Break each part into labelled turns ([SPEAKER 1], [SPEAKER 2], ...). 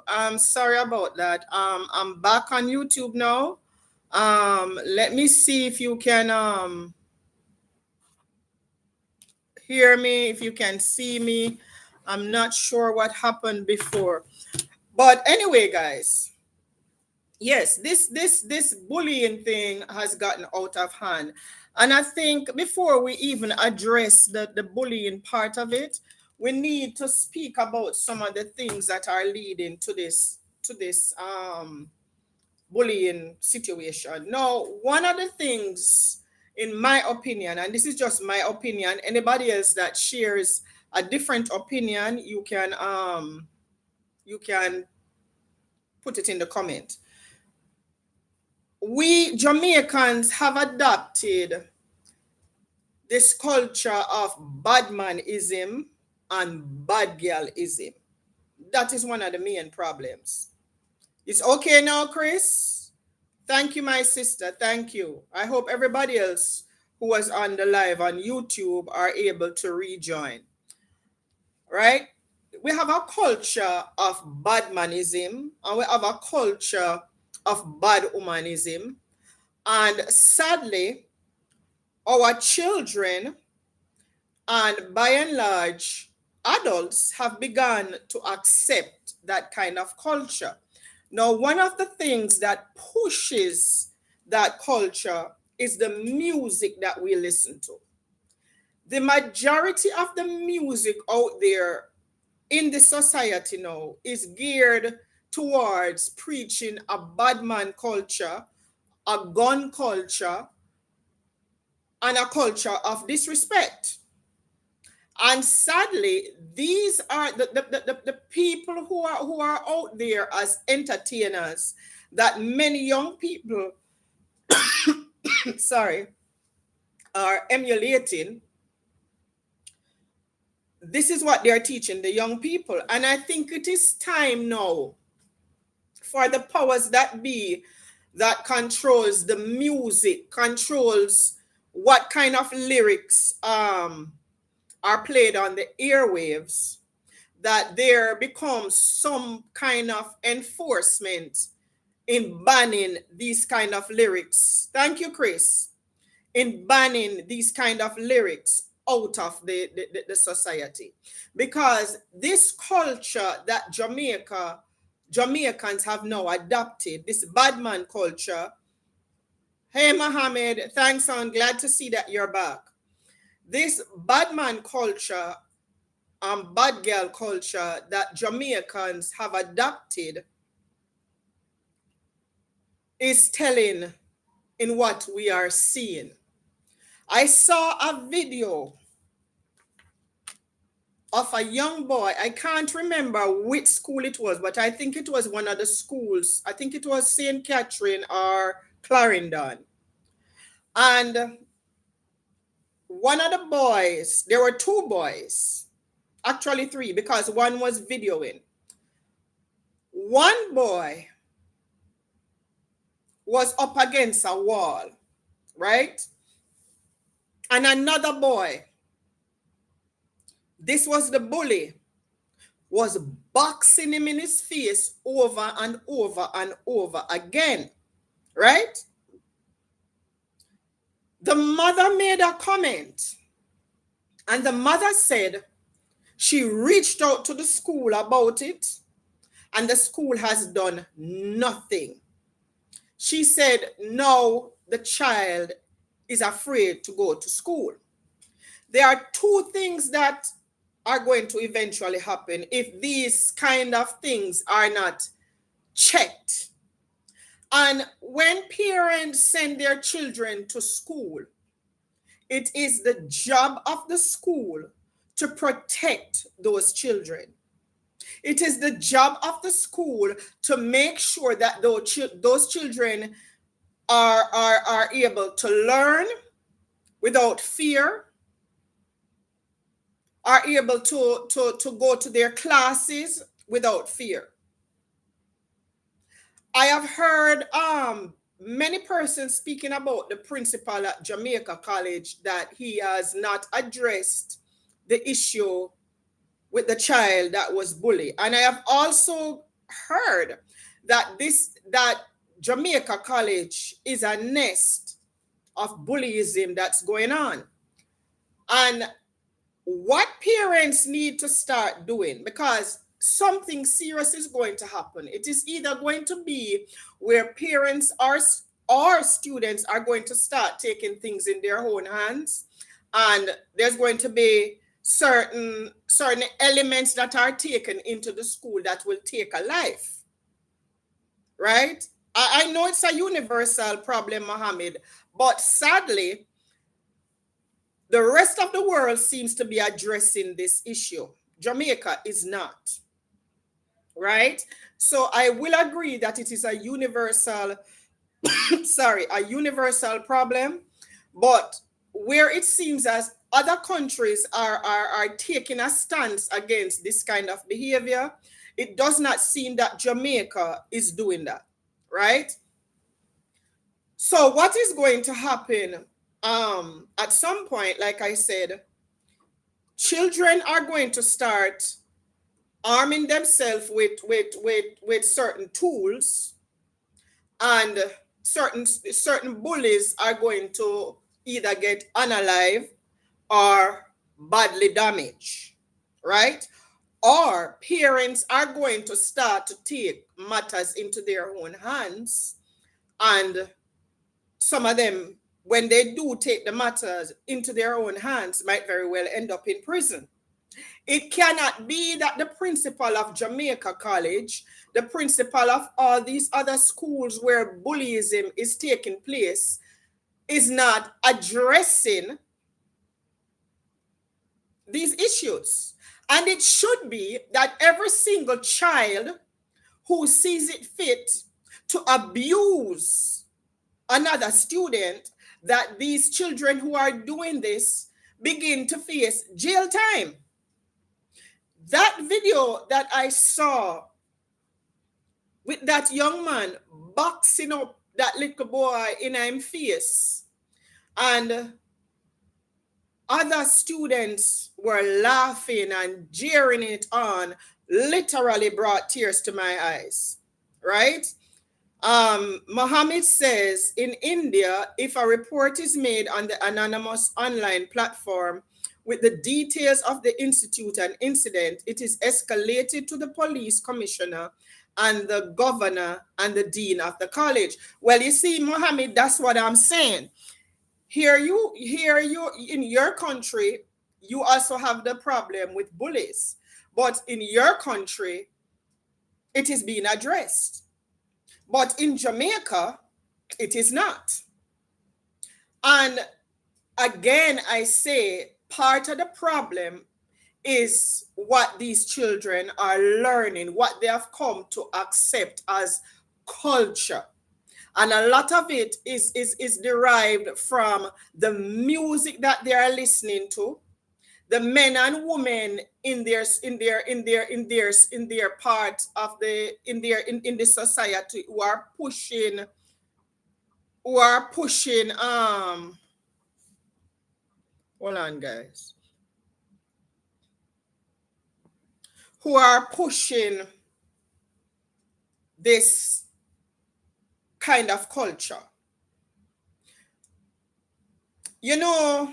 [SPEAKER 1] I'm sorry about that. I'm back on YouTube now. Let me see if you can hear me, if you can see me. I'm not sure what happened before. But anyway, guys, yes, this bullying thing has gotten out of hand. And I think before we even address the bullying part of it, we need to speak about some of the things that are leading to this bullying situation. Now, one of the things, in my opinion, and this is just my opinion, anybody else that shares a different opinion, you can put it in the comment. We Jamaicans have adopted this culture of badmanism and bad girlism. That is one of the main problems. It's okay now, Chris. Thank you, my sister. Thank you. I hope everybody else who was on the live on YouTube are able to rejoin. Right? We have a culture of badmanism and we have a culture of bad womanism. And sadly, our children and by and large adults have begun to accept that kind of culture. Now, one of the things that pushes that culture is the music that we listen to. The majority of the music out there in the society now is geared towards preaching a bad man culture, a gun culture, and a culture of disrespect. And sadly, these are the people who are out there as entertainers that many young people sorry, are emulating. This is what they're teaching the young people. And I think it is time now for the powers that be that controls the music, controls what kind of lyrics are played on the airwaves, that there becomes some kind of enforcement in banning these kind of lyrics. Thank you, Chris. In banning these kind of lyrics out of the society. Because this culture that Jamaicans have now adopted, this badman culture. Hey, Mohammed, thanks, I'm glad to see that you're back. This badman culture and bad girl culture that Jamaicans have adopted is telling in what we are seeing. I saw a video of a young boy. I can't remember which school it was, but I think it was one of the schools. I think it was St. Catherine or Clarendon. And one of the boys, there were two boys, actually three, because one was videoing. One boy was up against a wall, right? And another boy, this was the bully, was boxing him in his face over and over and over again, right? The mother made a comment, and the mother said she reached out to the school about it, and the school has done nothing. She said, no, the child is afraid to go to school. There are two things that are going to eventually happen if these kind of things are not checked. And when parents send their children to school, it is the job of the school to protect those children. It is the job of the school to make sure that those children are able to learn without fear, are able to go to their classes without fear. I have heard many persons speaking about the principal at Jamaica College that he has not addressed the issue with the child that was bullied. And I have also heard that Jamaica College is a nest of bullyism that's going on. And what parents need to start doing, because something serious is going to happen. It is either going to be where parents or students are going to start taking things in their own hands, and there's going to be certain elements that are taken into the school that will take a life, right? I know it's a universal problem, Mohammed, but sadly, the rest of the world seems to be addressing this issue. Jamaica is not, right? So I will agree that it is a universal, a universal problem, but where it seems as other countries are taking a stance against this kind of behavior, it does not seem that Jamaica is doing that, right? So what is going to happen at some point, like I said, children are going to start arming themselves with certain tools, and certain bullies are going to either get unalive or badly damaged, right? Or parents are going to start to take matters into their own hands, and some of them, when they do take the matters into their own hands, might very well end up in prison. It cannot be that the principal of Jamaica College, the principal of all these other schools where bullyism is taking place, is not addressing these issues. And it should be that every single child who sees it fit to abuse another student, that these children who are doing this begin to face jail time. That video that I saw with that young man boxing up that little boy in his face, and other students were laughing and jeering it on, literally brought tears to my eyes, right? Mohammed says in India, if a report is made on the anonymous online platform with the details of the institute and incident, it is escalated to the police commissioner and the governor and the dean of the college. Well, you see, Mohammed, that's what I'm saying. Here you in your country, you also have the problem with bullies, but in your country, it is being addressed. But in Jamaica, it is not. And again, I say part of the problem is what these children are learning, what they have come to accept as culture. And a lot of it is derived from the music that they are listening to, the men and women in their part of the in the society who are pushing hold on guys, who are pushing this kind of culture. You know,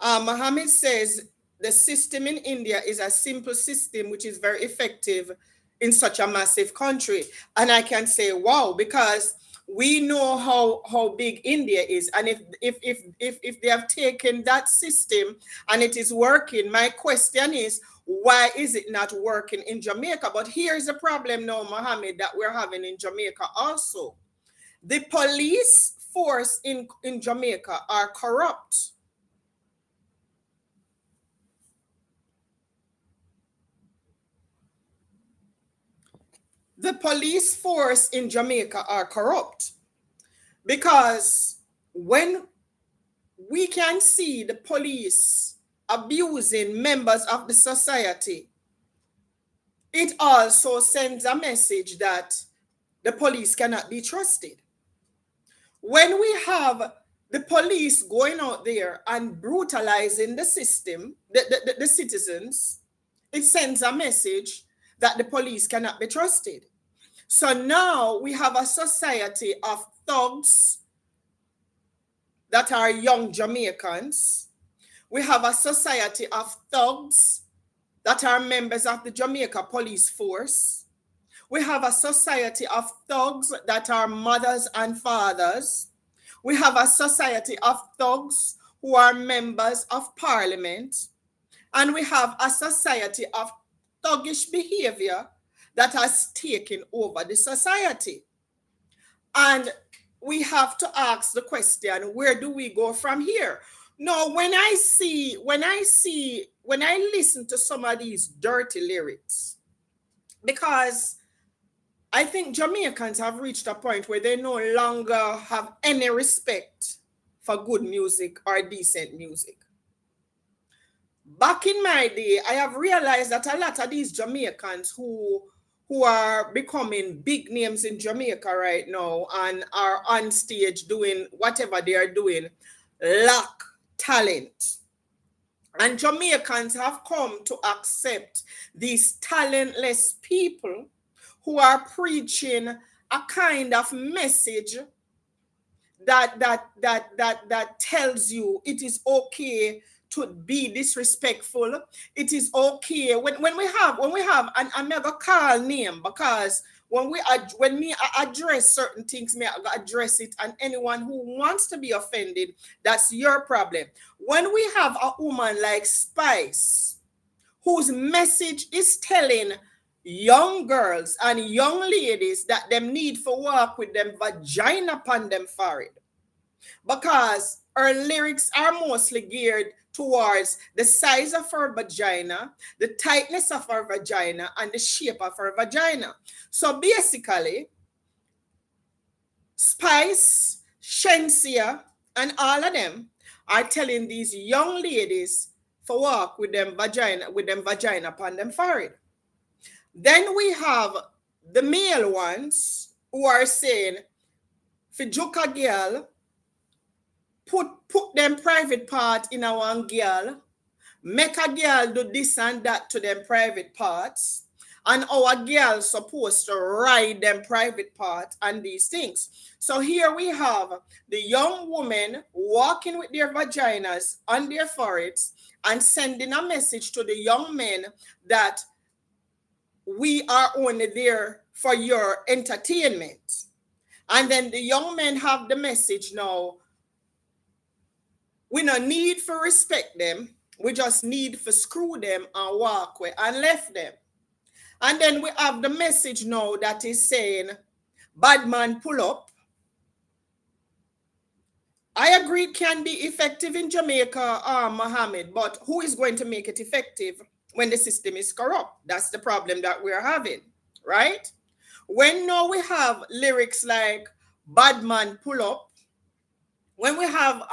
[SPEAKER 1] Mohammed says the system in India is a simple system which is very effective in such a massive country. And I can say, wow, because we know how big India is. And if they have taken that system and it is working, my question is, why is it not working in Jamaica? But here's the problem now, Mohammed, that we're having in Jamaica also. The police force in Jamaica are corrupt. The police force in Jamaica are corrupt, because when we can see the police abusing members of the society, it also sends a message that the police cannot be trusted. When we have the police going out there and brutalizing the system, the citizens, it sends a message that the police cannot be trusted. So now we have a society of thugs that are young Jamaicans. We have a society of thugs that are members of the Jamaica Police Force. We have a society of thugs that are mothers and fathers. We have a society of thugs who are members of parliament. And we have a society of thuggish behavior that has taken over the society. And we have to ask the question, where do we go from here? No, when I listen to some of these dirty lyrics, because I think Jamaicans have reached a point where they no longer have any respect for good music or decent music. Back in my day, I have realized that a lot of these Jamaicans who are becoming big names in Jamaica right now and are on stage doing whatever they are doing lack talent. And Jamaicans have come to accept these talentless people who are preaching a kind of message that tells you it is okay to be disrespectful. It is okay when we have and I'm never call name, because when me address certain things, me address it, and anyone who wants to be offended, that's your problem. When we have a woman like Spice, whose message is telling young girls and young ladies that them need for walk with them vagina upon them forehead, because her lyrics are mostly geared towards the size of her vagina, the tightness of her vagina, and the shape of her vagina. So basically, Spice, Shensia, and all of them are telling these young ladies for walk with them vagina upon them forehead. Then we have the male ones who are saying, for Joka girl, put them private part in a one girl, make a girl do this and that to them private parts, and our girl supposed to ride them private part and these things. So here we have the young women walking with their vaginas on their foreheads and sending a message to the young men that we are only there for your entertainment. And then the young men have the message now, we no need for respect them, we just need for screw them and walk away and left them. And then we have the message now that is saying, bad man pull up. I agree it can be effective in Jamaica, Mohammed, but who is going to make it effective when the system is corrupt? That's the problem that we're having, right? When now we have lyrics like bad man pull up, when we have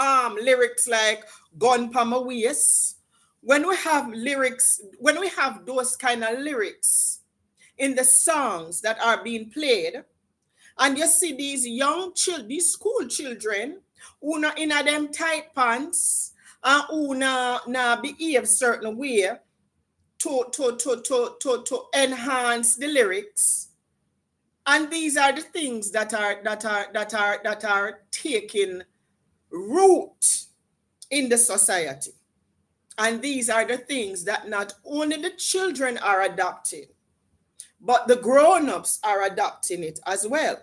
[SPEAKER 1] lyrics like gun pa my waist, when we have those kind of lyrics in the songs that are being played, and you see these these school children who na in them tight pants and who na behave certain way to enhance the lyrics. And these are the things that are taking root in the society. And these are the things that not only the children are adopting, but the grown-ups are adopting it as well.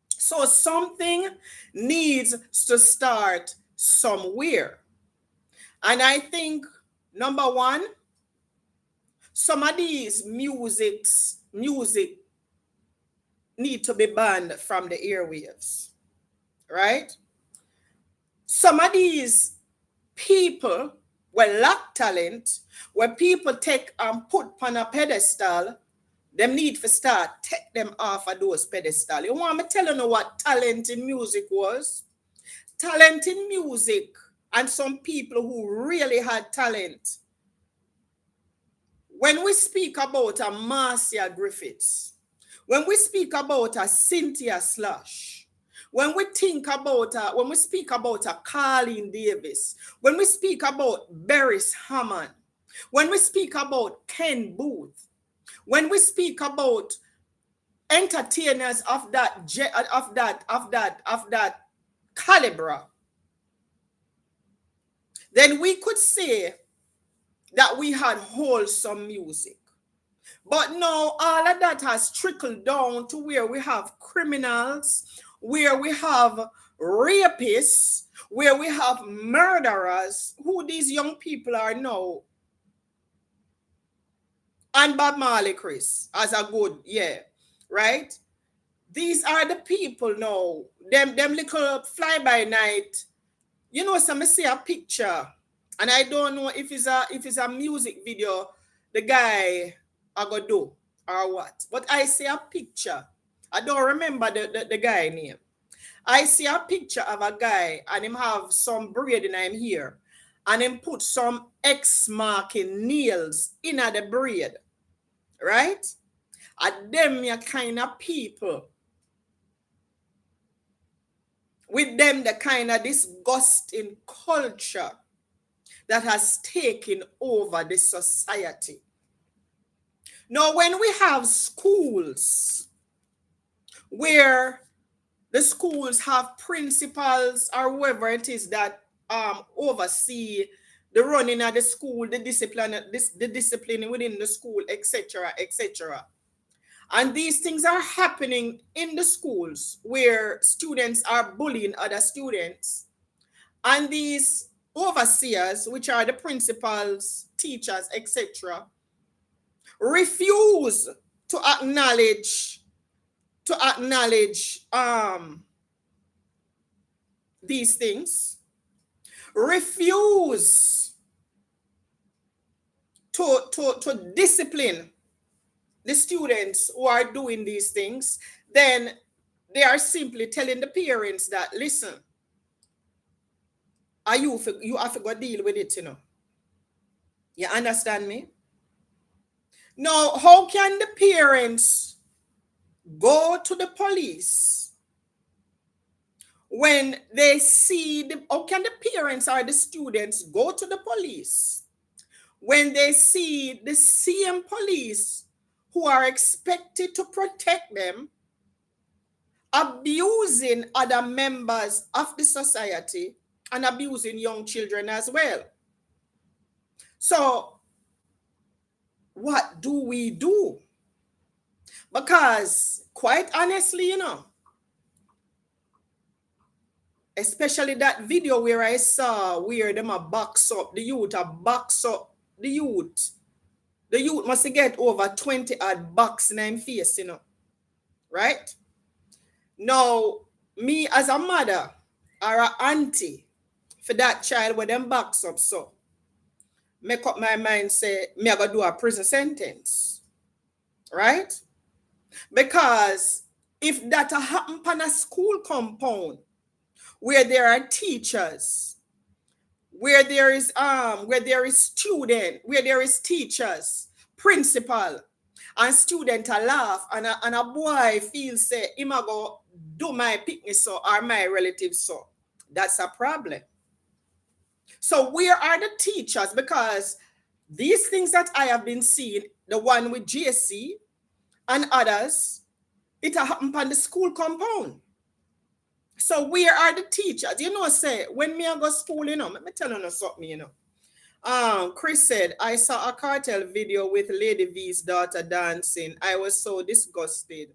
[SPEAKER 1] So something needs to start somewhere. And I think, number one, some of these music need to be banned from the airwaves, right? Some of these people were lack talent, where people take and put on a pedestal, them need to start take them off of those pedestals. You want me to tell you what talent in music was? Talent in music, and some people who really had talent. When we speak about a Marcia Griffiths, when we speak about a Cynthia Slash, when we speak about a Carleen Davis, when we speak about Beres Hammond, when we speak about Ken Booth, When we speak about entertainers of that caliber, then we could say that we had wholesome music. But now all of that has trickled down to where we have criminals, where we have rapists, where we have murderers, who these young people are now. And Bob Marley, Chris, as a good, yeah, right? These are the people now, them little fly by night. You know, some see a picture, and I don't know if it's a music video the guy I go do or what. But I see a picture. I don't remember the guy name. I see a picture of a guy and him have some braid in him here. And him put some X marking nails in the braid. Right? And them your kind of people. With them the kind of disgusting culture that has taken over the society. Now, when we have schools where the schools have principals or whoever it is that oversee the running of the school, the discipline within the school, etc., etc. And these things are happening in the schools where students are bullying other students. And these overseers, which are the principals, teachers, etc., refuse to acknowledge these things, refuse to discipline the students who are doing these things, then they are simply telling the parents that, listen, you have to go deal with it, you know. You understand me? Now, how can the parents go to the police when they see how can the parents or the students go to the police when they see the same police who are expected to protect them abusing other members of the society and abusing young children as well? So what do we do? Because quite honestly, you know, especially that video where I saw where them a box up, the youth a box up the youth. The youth must get over 20 odd bucks in their face, you know. Right? Now, me as a mother or an auntie for that child with them box up, so make up my mind, say, me I go do a prison sentence. Right? Because if that happen on a school compound where there are teachers, where there is student, where there is teachers, principal, and student a laugh, and a boy feels say him a go do my picnic so or my relatives so, that's a problem. So where are the teachers? Because these things that I have been seeing, the one with JC and others, it happened on the school compound. So where are the teachers? You know, say, when me I go school, you know, let me tell you something, you know. Chris said, I saw a cartel video with Lady V's daughter dancing. I was so disgusted.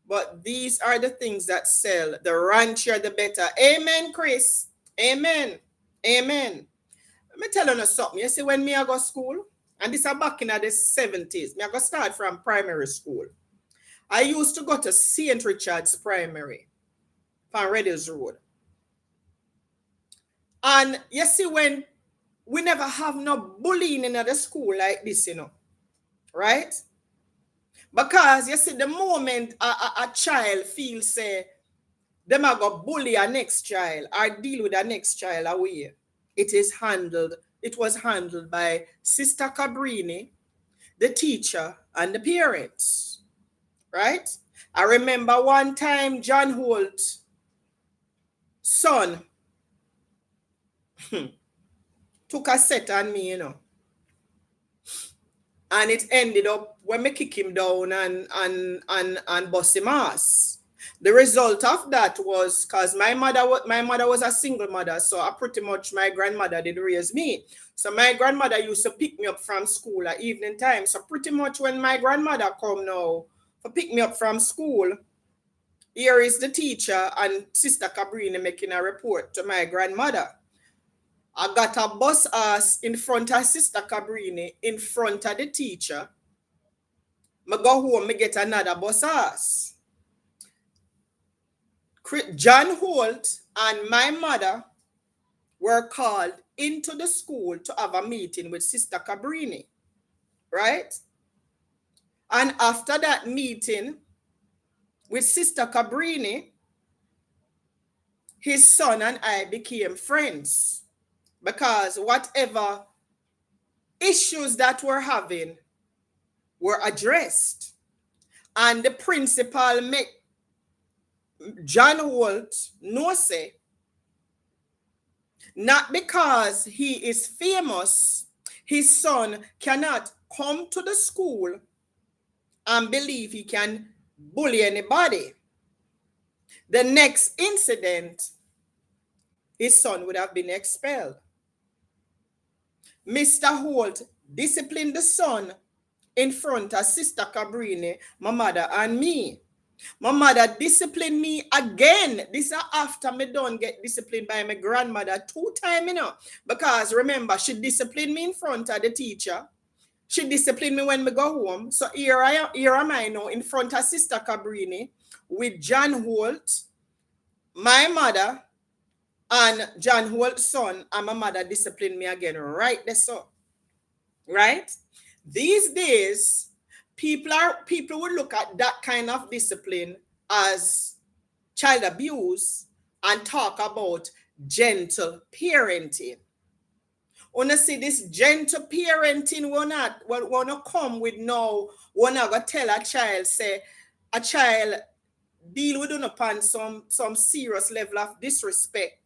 [SPEAKER 1] But these are the things that sell. The ranchier, the better. Amen, Chris. Amen. Amen. Let me tell you something. You see, when me I go school, and this is back in the 70s, me I go start from primary school. I used to go to St. Richard's Primary on Reddy's Road. And you see, when we never have no bullying in the school like this, you know, right? Because you see, the moment a child feels say them are go bully a next child or deal with a next child away, it was handled by Sister Cabrini, the teacher, and the parents, right? I remember one time John Holt's son took a set on me, you know. And it ended up when me kick him down and bust him ass. The result of that was because my mother was a single mother, so I pretty much my grandmother did raise me. So my grandmother used to pick me up from school at evening time. So pretty much when my grandmother come now to pick me up from school, here is the teacher and Sister Cabrini making a report to my grandmother. I got a bus ass in front of Sister Cabrini, in front of the teacher. I go home, I get another bus ass. John Holt and my mother were called into the school to have a meeting with Sister Cabrini, right? And after that meeting with Sister Cabrini, his son and I became friends because whatever issues that we're having were addressed. And the principal make John Holt know say, not because he is famous, his son cannot come to the school and believe he can bully anybody. The next incident, his son would have been expelled. Mr. Holt disciplined the son in front of Sister Cabrini, my mother, and me. My mother disciplined me again. This is after me don't get disciplined by my grandmother 2 times, because remember, she disciplined me in front of the teacher. She disciplined me when we go home. So here am I now in front of Sister Cabrini with John Holt, my mother, and John Holt's son, and my mother disciplined me again right there. So, right? These days, people would look at that kind of discipline as child abuse and talk about gentle parenting. Wanna see this gentle parenting wanna come with no, wanna go tell a child, say a child deal with upon some serious level of disrespect,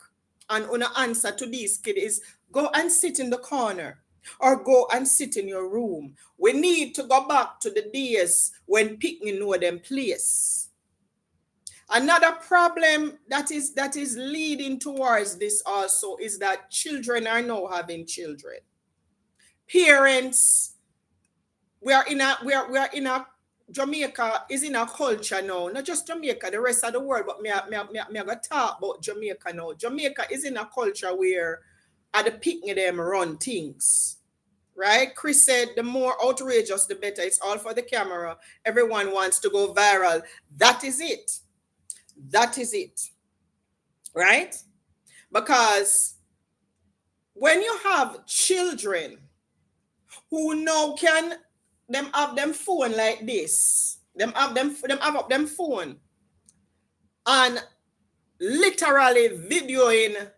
[SPEAKER 1] and on answer to these kids is go and sit in the corner or go and sit in your room. We need to go back to the days when picking know them place. Another problem that is leading towards this also is that children are now having children. Parents, we are in a Jamaica is in a culture now, not just Jamaica, the rest of the world, but me gonna talk about Jamaica now. Jamaica is in a culture where at the picnic them run things. Right? Chris said the more outrageous, the better. It's all for the camera. Everyone wants to go viral. That is it. That is it. Right? Because when you have children who now can them have them phone like this, them have up them phone and literally videoing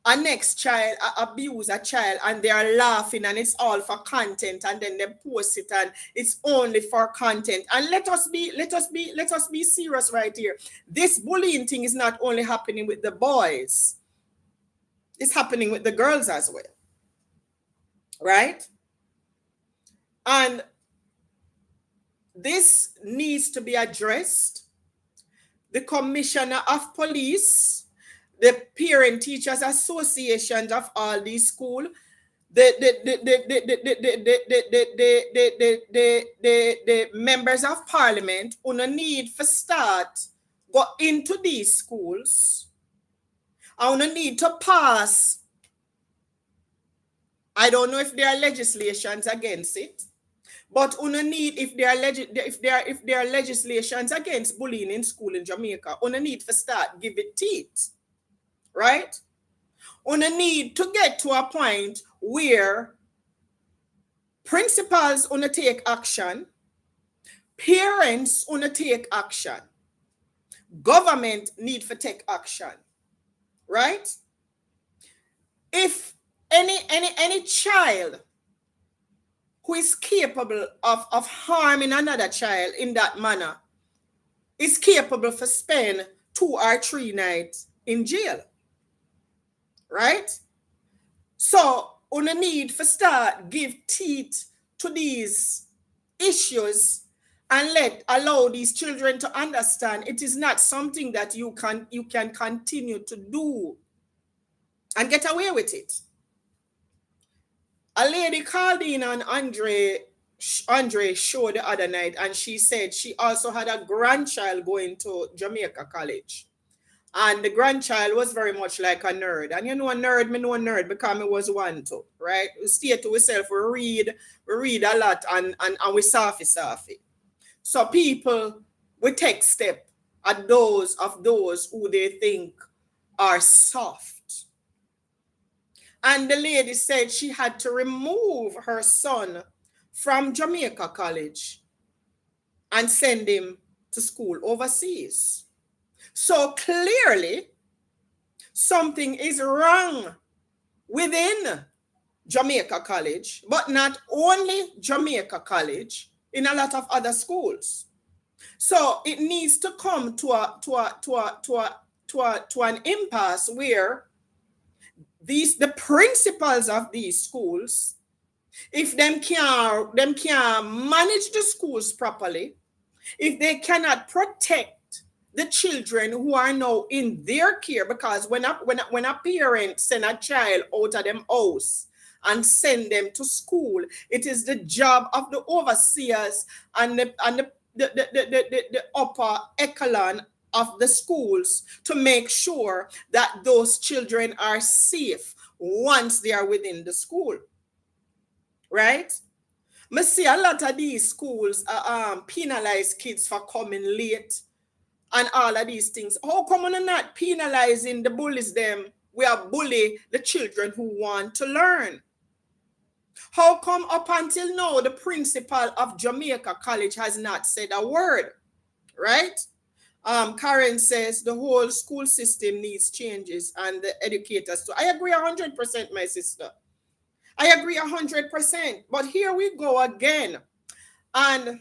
[SPEAKER 1] a next child abuse a child, and they are laughing and it's all for content, and then they post it and it's only for content. And let us be serious right here. This bullying thing is not only happening with the boys, it's happening with the girls as well, right? And this needs to be addressed. The commissioner of police, the parent teachers associations of all these schools, the members of parliament who need for start go into these schools. I need to pass. I don't know if there are legislations against it, but need if there are legislations against bullying in school in Jamaica, need for start give it teeth. Right? Need to get to a point where principals take action, parents take action, government need to take action. Right? If any child who is capable of harming another child in that manner is capable to spend 2 or 3 nights in jail. Right? So, need for start give teeth to these issues and allow these children to understand it is not something that you can continue to do and get away with it. A lady called in on Andre show the other night, and she said she also had a grandchild going to Jamaica College. And the grandchild was very much like a nerd. And you know a nerd, me know a nerd because I was one too, right? We stay to ourselves, we read a lot and we softy. So people we take step at those who they think are soft. And the lady said she had to remove her son from Jamaica College and send him to school overseas. So clearly, something is wrong within Jamaica College, but not only Jamaica College, in a lot of other schools. So it needs to come to an impasse where the principals of these schools, if them can't manage the schools properly, if they cannot protect the children who are now in their care, because when a parent send a child out of them house and send them to school, it is the job of the overseers and the upper echelon of the schools to make sure that those children are safe once they are within the school, right? I see a lot of these schools penalize kids for coming late and all of these things. How come we're not penalizing the bullies them? We are bully the children who want to learn. How come up until now the principal of Jamaica College has not said a word, right? Karen says the whole school system needs changes and the educators too. I agree 100%, my sister. I agree 100%. But here we go again. And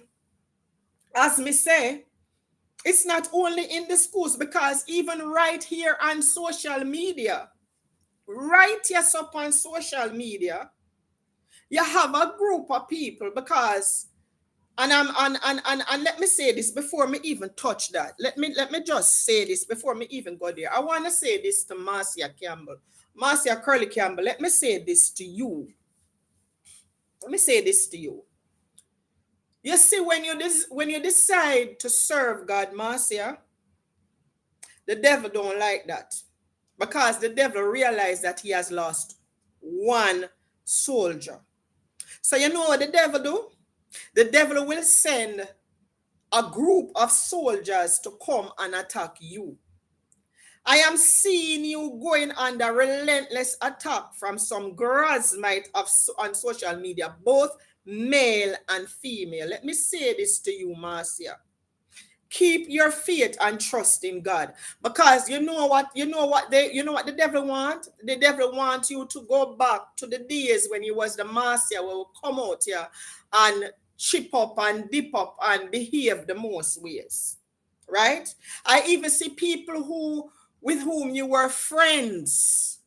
[SPEAKER 1] as me say, it's not only in the schools, because even right here on social media, right here up on social media, you have a group of people because and let me say this before me even touch that. Let me just say this before me even go there. I want to say this to Marcia Campbell. Marcia Curly Campbell, let me say this to you. Let me say this to you. You see, when you decide to serve God, Marcia, the devil don't like that. Because the devil realized that he has lost one soldier. So you know what the devil do? The devil will send a group of soldiers to come and attack you. I am seeing you going under relentless attack from some girls on social media, both male and female. Let me say this to you, Marcia. Keep your faith and trust in God, because you know what the devil want. The devil wants you to go back to the days when he was the Marcia, where will come out here and chip up and dip up and behave the most ways, right? I even see people with whom you were friends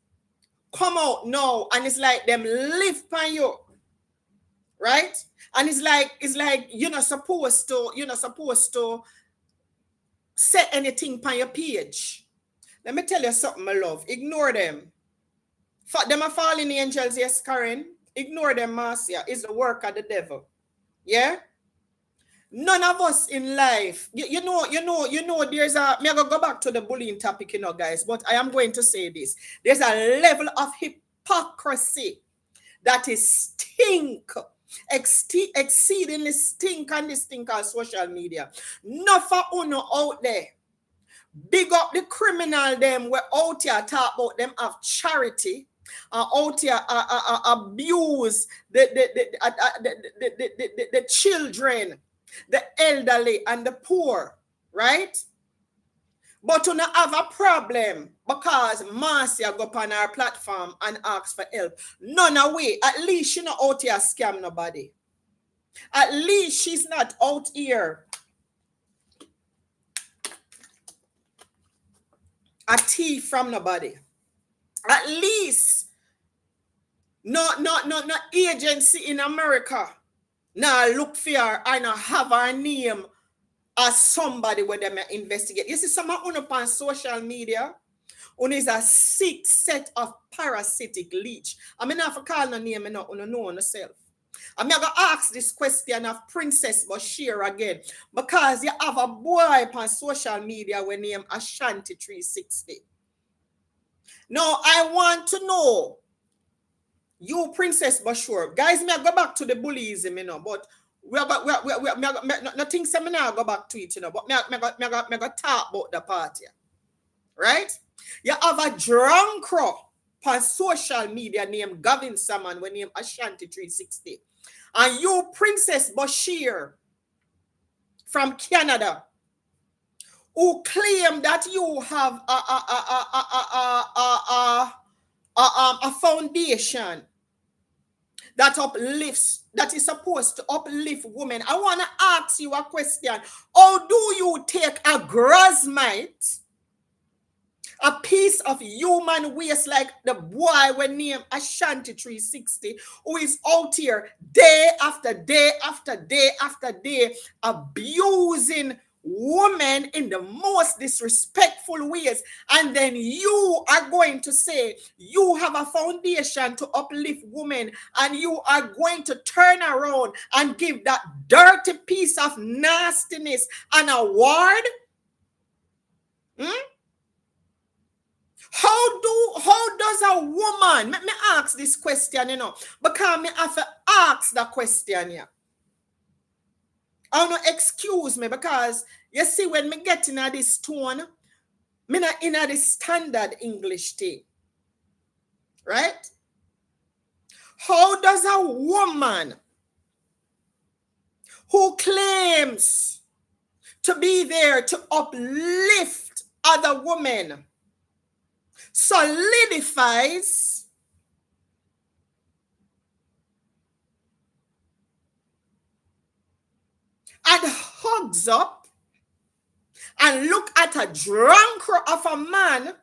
[SPEAKER 1] come out now, and it's like them live on you, right? And it's like you're not supposed to say anything on your page. Let me tell you something, my love. Ignore them. Them are fallen angels, yes, Karen. Ignore them, Marcia. It's the work of the devil. Yeah? None of us in life, you know, there's me I go back to the bullying topic, guys, but I am going to say this. There's a level of hypocrisy that is exceedingly stink on this thing called social media. Not for uno out there. Big up the criminal them. We're out here talk about them of charity. Out here abuse the children, the elderly, and the poor, right? But you not have a problem because Marcia go on our platform and ask for help. None away. At least she not out here scam nobody. At least she's not out here a thief from nobody. At least no agency in America Now look for her and have her name as somebody where them investigate. You see, some up on social media, one is a sick set of parasitic leech. I mean, not for call no name, you know on yourself. I'm going to ask this question of Princess Bashir again, because you have a boy on social media when named Ashanti 360. Now, I want to know, you Princess Bashir, guys, me I go back to the bullyism, you know, but nothing seminar go back to it, you know, but me I talk about the party, right? You have a drunk crow on social media named Gavin Salmon when named Ashanti 360. And you, Princess Bashir from Canada, who claim that you have a foundation that uplifts, that is supposed to uplift women. I want to ask you a question. How do you take a grasmite, a piece of human waste like the boy when named Ashanti 360, who is out here day after day after day after day abusing women in the most disrespectful ways, and then you are going to say you have a foundation to uplift women, and you are going to turn around and give that dirty piece of nastiness an award? How does a woman, let me ask this question, you know, because me have to ask the question here. I want to excuse me, because you see, when me get in this tone, me not in the standard English thing, right? How does a woman who claims to be there to uplift other women solidifies and hugs up and look at a drunk of a man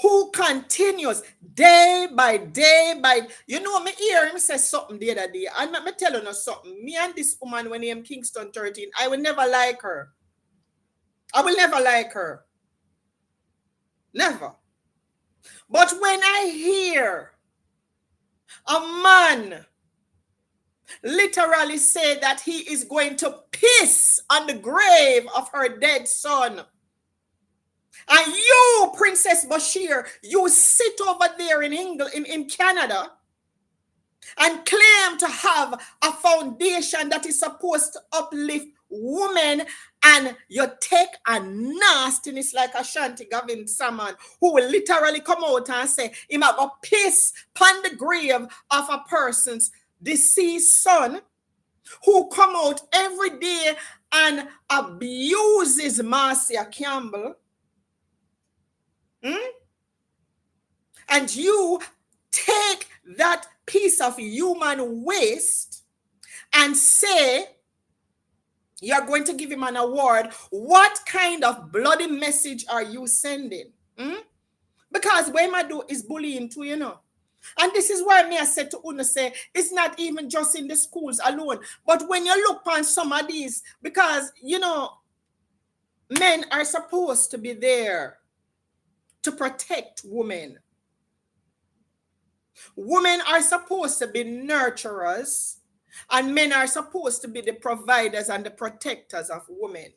[SPEAKER 1] who continues day by day by, you know, me hear him say something the other day, and me tell you something. Me and this woman when named Kingston 13, I will never like her. I will never like her. Never. But when I hear a man literally say that he is going to piss on the grave of her dead son, and you, Princess Bashir, you sit over there in England, in Canada, and claim to have a foundation that is supposed to uplift women, and you take a nastiness like Ashanti Gavin Salmon, who will literally come out and say he might go piss upon the grave of a person's deceased son, who come out every day and abuses Marcia Campbell. And you take that piece of human waste and say you're going to give him an award. What kind of bloody message are you sending? Because what I do is bullying too, you know. And this is why I said to Una, say it's not even just in the schools alone, but when you look on some of these, because, you know, men are supposed to be there to protect women. Women are supposed to be nurturers, and men are supposed to be the providers and the protectors of women.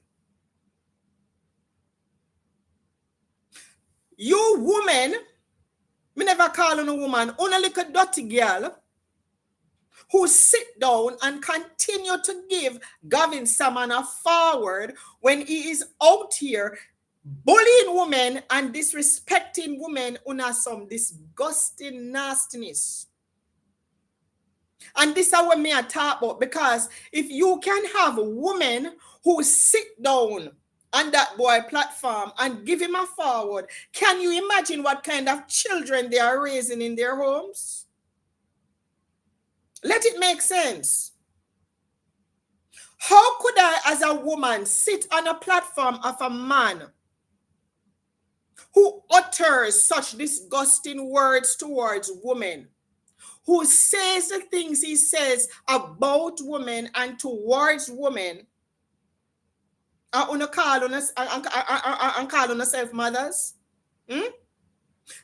[SPEAKER 1] You woman, me never call on a woman, only little dirty girl who sit down and continue to give Gavin Salmon a forward when he is out here bullying women and disrespecting women on some disgusting nastiness. And this is what me I talk about, because if you can have a woman who sit down on that boy platform and give him a forward, can you imagine what kind of children they are raising in their homes? Let it make sense. How could I, as a woman, sit on a platform of a man who utters such disgusting words towards women, who says the things he says about women and towards women, and call on yourself mothers.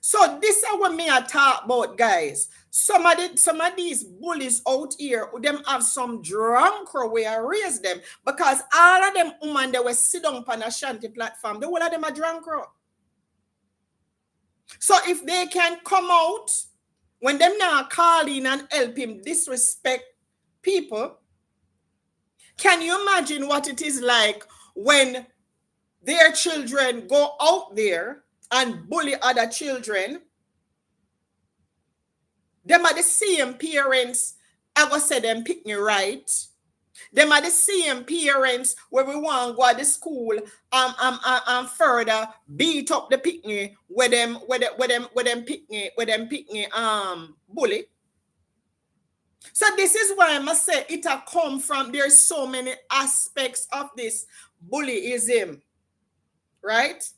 [SPEAKER 1] So this is what me I talk about, guys. Some of these bullies out here, them have some drunk way I raise them, because all of them women they were sit down on a shanty platform, the whole of them are drunk. So if they can come out when them now call in and help him disrespect people, can you imagine what it is like when their children go out there and bully other children? Them are the same parents, I go say them pick me right. Them are the same parents where we want to go to school and further beat up the picnic where them picnic bully. So this is why I must say it has come from, there's so many aspects of this bullyism, right?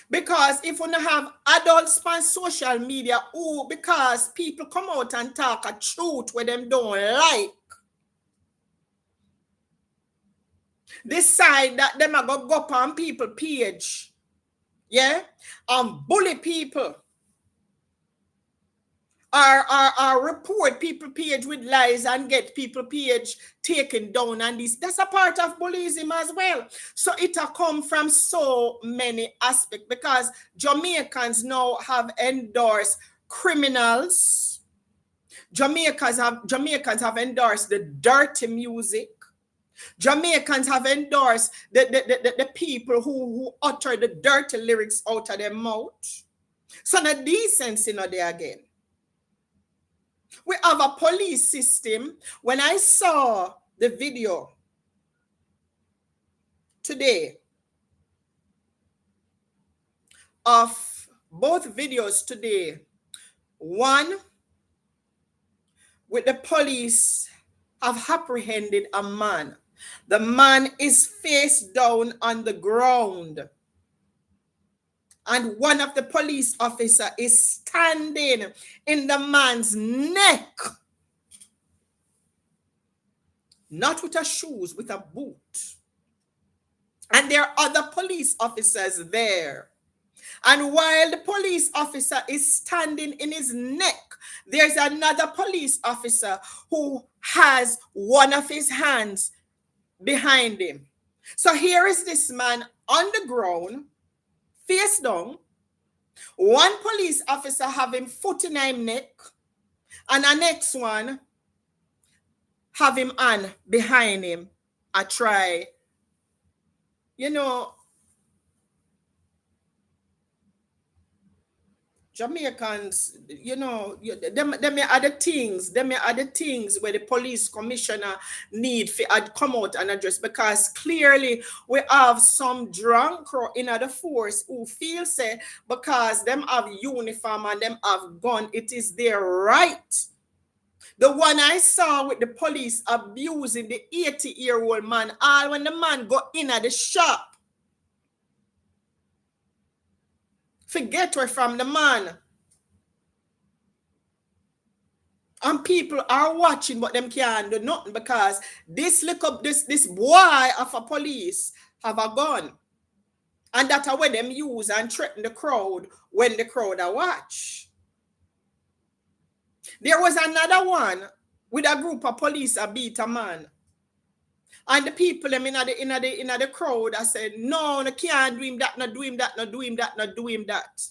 [SPEAKER 1] Because if we don't have adults on social media, because people come out and talk a truth where them don't like, decide that them are going to go up on people page, yeah, and bully people, or report people page with lies and get people page taken down, and that's a part of bullyism as well. So it has come from so many aspects, because Jamaicans now have endorsed criminals. Jamaicans have endorsed the dirty music. Jamaicans have endorsed the people who utter the dirty lyrics out of their mouth. So the decency not there again. We have a police system. When I saw the video today of both videos today, one with the police have apprehended a man. The man is face down on the ground, and one of the police officers is standing in the man's neck, not with a shoes, with a boot. And there are other police officers there. And while the police officer is standing in his neck, there's another police officer who has one of his hands behind him. So here is this man on the ground, face down. One police officer have him foot in his neck, and the next one have him on behind him. I try, Jamaicans, them are the things where the police commissioner need to come out and address, because clearly we have some drunk in the force who feel say because them have uniform and them have gun, it is their right. The one I saw with the police abusing the 80-year-old man, all when the man go in at the shop, forget her from the man. And people are watching, but them can't do nothing, because this boy of a police have a gun. And that's how them use and threaten the crowd when the crowd are watch. There was another one with a group of police beat a man. And the people in the crowd I said, no, can't do him that, not do him that, not do him that, not do him that.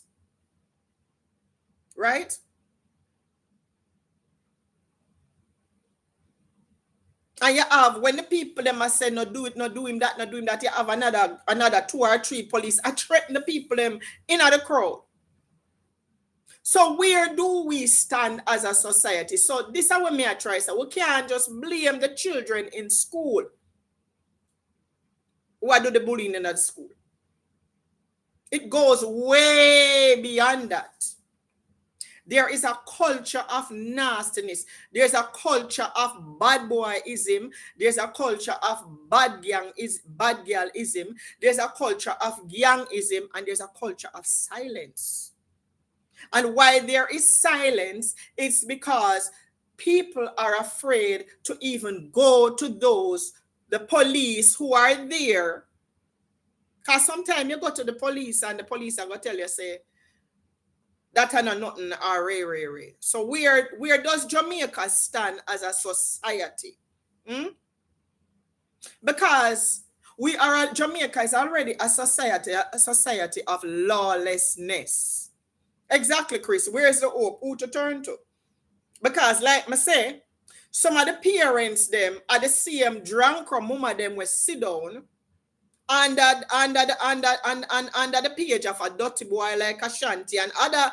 [SPEAKER 1] Right? And you have, when the people them say no do it, no do him that, no do him that, you have another 2 or 3 police threaten the people them in the crowd. So where do we stand as a society? So this is what me I try. So we can't just blame the children in school who do the bullying in that school. It goes way beyond that. There is a culture of nastiness. There's a culture of bad boyism. There's a culture of bad girlism. There's a culture of yangism, and there's a culture of silence. And why there is silence, it's because people are afraid to even go to the police who are there. Because sometimes you go to the police and the police are going to tell you, say, that are not nothing or ray. So where does Jamaica stand as a society? Hmm? Because Jamaica is already a society of lawlessness. Exactly, Chris. Where's the hope? Who to turn to? Because, like I say, some of the parents them are the same drunk or mama them will sit down under the page of a dirty boy like Ashanti and other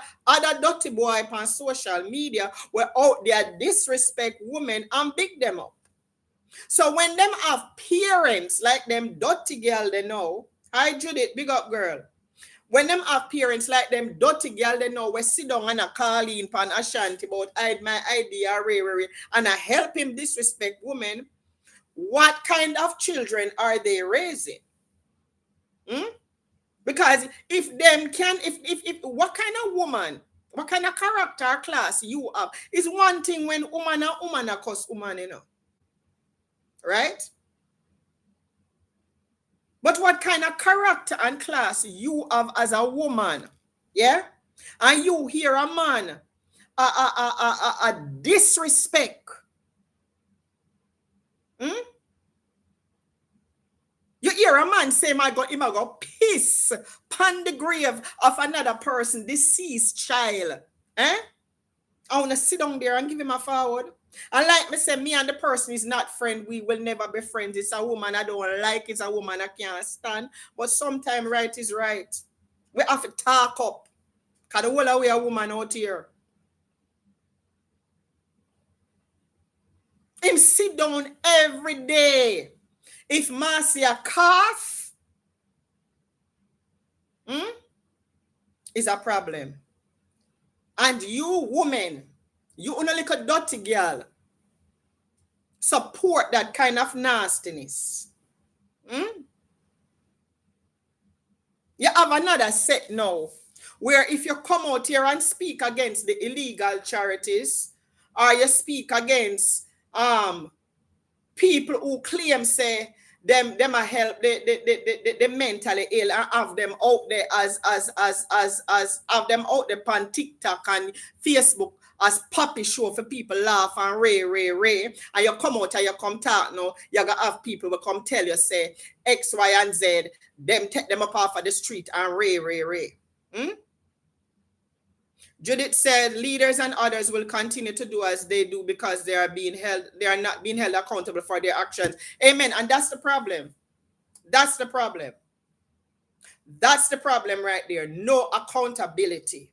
[SPEAKER 1] dirty boy on social media where out there disrespect women and big them up. So when them have parents like them dirty girl they know, hi Judith, big up girl. When them have parents like them dirty girl they know we sit down and a call in pan Ashanti about hide my ID and I help him disrespect women, what kind of children are they raising? Hmm? Because if them can, if what kind of woman, what kind of character class you have, is one thing when woman are cause woman, you know. Right? But what kind of character and class you have as a woman, yeah? And you hear a man a disrespect. Hmm? You hear a man say, him I go piss upon the grave of another person, deceased child. Eh? I want to sit down there and give him a forward. And like me say, me and the person is not friend. We will never be friends. It's a woman I don't like. It's a woman I can't stand. But sometimes right is right. We have to talk up. Because the whole way a woman out here. Him sit down every day. If Marcia cough, is a problem. And you woman, you only like a dirty girl, support that kind of nastiness. You have another set now where if you come out here and speak against the illegal charities or you speak against people who claim say them a help the mentally ill and have them out there as have them out there on TikTok and Facebook as puppy show for people laugh and ray and you come out and you come talk now, you gotta have people will come tell you say X, Y, and Z, them take them up off of the street and ray. Judith said leaders and others will continue to do as they do because they are not being held accountable for their actions. Amen. And that's the problem. That's the problem. That's the problem right there. No accountability.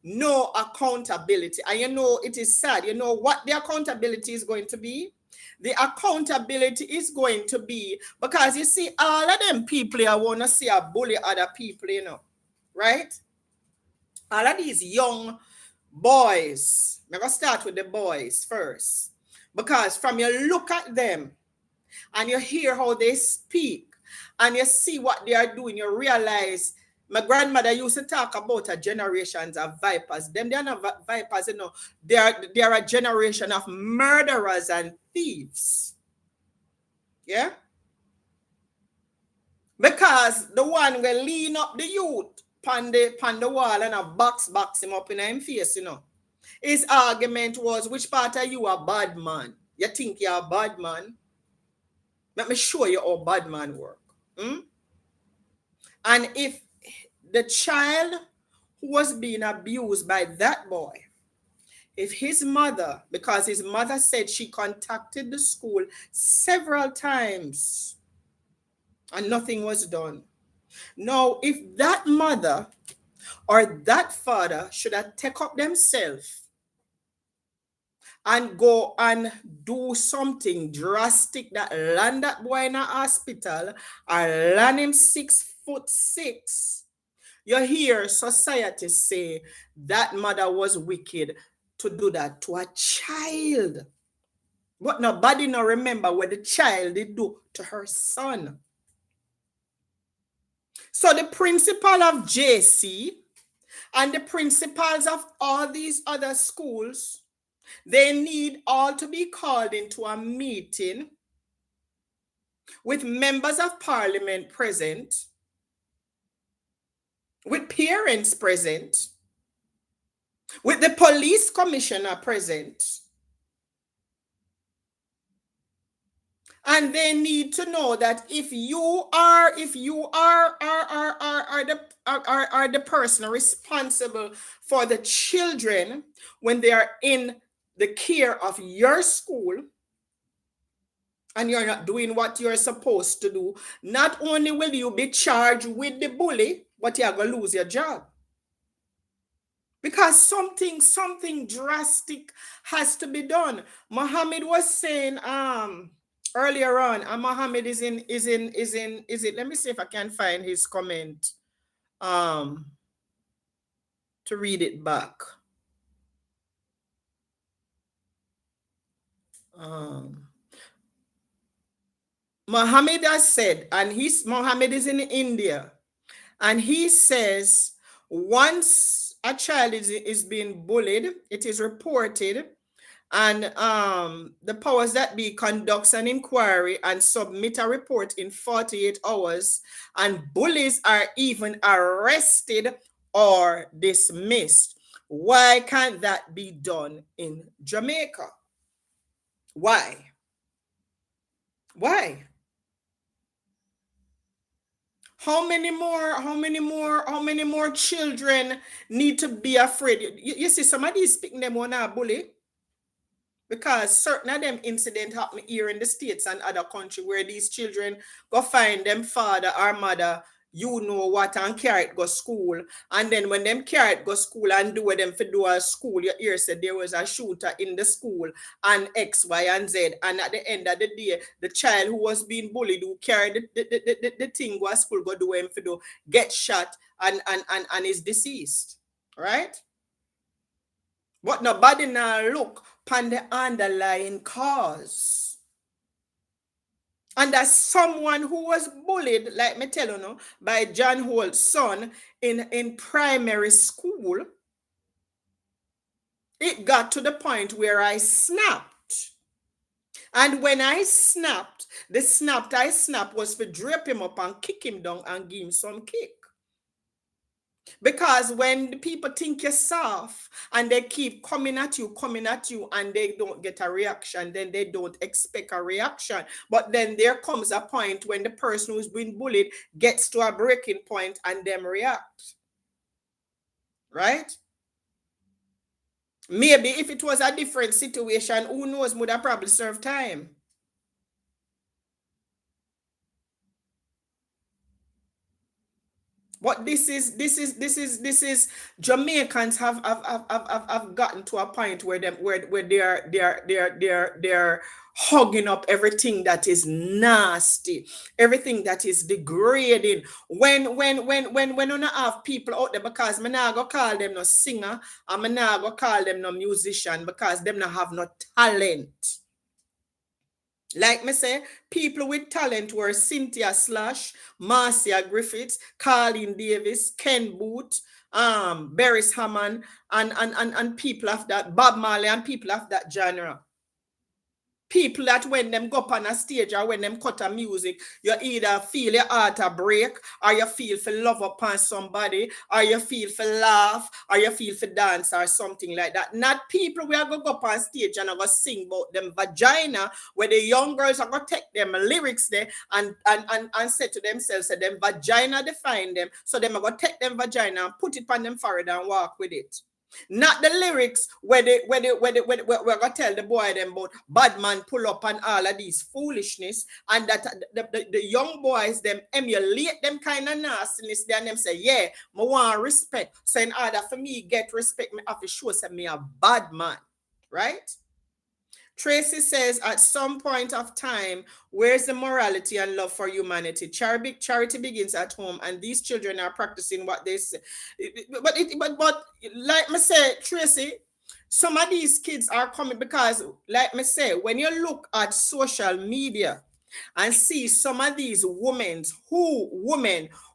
[SPEAKER 1] No accountability. And you know, it is sad. You know what the accountability is going to be? The accountability is going to be because you see, all of them people I want to see a bully other people, you know, right? All of these young boys, I'm going to start with the boys first. Because from you look at them and you hear how they speak and you see what they are doing, you realize my grandmother used to talk about a generations of vipers. Them they are not vipers, you know. They are a generation of murderers and thieves. Yeah? Because the one will lean up the youth pan the wall and a box him up in him face, you know. His argument was, which part are you a bad man? You think you're a bad man? Let me show you how bad man work. And if the child who was being abused by that boy, if his mother, because his mother said she contacted the school several times and nothing was done. Now, if that mother or that father should have take up themselves and go and do something drastic that land that boy in a hospital or land him 6'6", you hear society say that mother was wicked to do that to a child. But nobody no remember what the child did do to her son. So the principal of JC And the principals of all these other schools, they need all to be called into a meeting with members of parliament present, with parents present, with the police commissioner present. And they need to know that if you are the person responsible for the children when they are in the care of your school, and you're not doing what you're supposed to do, not only will you be charged with the bully, but you're going to lose your job. Because something drastic has to be done. Muhammad was saying earlier on, and Muhammad is it, let me see if I can find his comment to read it back. Muhammad has said, and Muhammad is in India, and he says once a child is being bullied, it is reported, and the powers that be conducts an inquiry and submit a report in 48 hours, and bullies are even arrested or dismissed. Why can't that be done in Jamaica? Why? How many more children need to be afraid? You see, some of these picking them on a bully, because certain of them incident happen here in the States and other country where these children go find them father or mother, you know what, and carry it go school. And then when them carry it go school and do what them for do at school, your ear said there was a shooter in the school and X, Y, and Z. And at the end of the day, the child who was being bullied, who carried the thing go to school, go do him for do, get shot and is deceased. Right? But nobody now look upon the underlying cause. And as someone who was bullied, like me tell you now, by John Holt's son in primary school, it got to the point where I snapped. And when I snapped, the snap I snapped was to drape him up and kick him down and give him some kick. Because when the people think you're soft and they keep coming at you, and they don't get a reaction, then they don't expect a reaction. But then there comes a point when the person who's been bullied gets to a breaking point and them react. Right? Maybe if it was a different situation, who knows, would have probably served time. But this is Jamaicans have gotten to a point where they're hugging up everything that is nasty, everything that is degrading. When you have people out there, because I'm not gonna call them no singer, I'm not gonna call them no musician, because them not have no talent. Like me say, people with talent were Cynthia Slash, Marcia Griffiths, Carlene Davis, Ken Booth, Beres Hammond, and people of that, Bob Marley, and people of that genre. People that when them go up on a stage or when them cut a music, you either feel your heart a break, or you feel for love upon somebody, or you feel for laugh, or you feel for dance or something like that. Not people who are going to go up on stage and are going to sing about them vagina, where the young girls are going to take them lyrics there and say to themselves, say them vagina define them, so them are going to take them vagina and put it on them forehead and walk with it. Not the lyrics where we're gonna tell the boy them about bad man pull up and all of these foolishness, and that the young boys them emulate them kind of nastiness there, and them say, yeah, I want respect. So in order for me get respect, me have to show say me a bad man, right? Tracy says, at some point of time, where's the morality and love for humanity? Charity begins at home, and these children are practicing what they say. But like me say, Tracy, some of these kids are coming because, like me say, when you look at social media, and see some of these women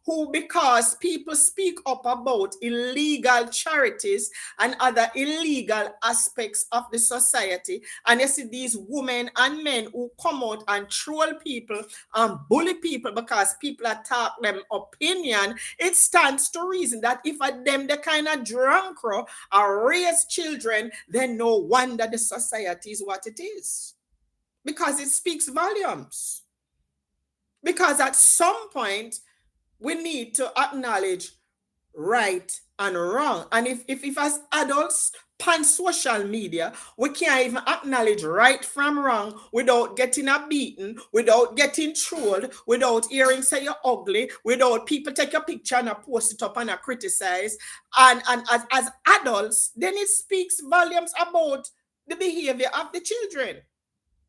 [SPEAKER 1] who, because people speak up about illegal charities and other illegal aspects of the society, and you see these women and men who come out and troll people and bully people because people attack them opinion, it stands to reason that if at them the kind of drunk or raise children, then no wonder the society is what it is, because it speaks volumes. Because at some point, we need to acknowledge right and wrong. And if as adults on social media, we can't even acknowledge right from wrong without getting a beating, without getting trolled, without hearing say you're ugly, without people take your picture and post it up and criticize. And as adults, then it speaks volumes about the behavior of the children.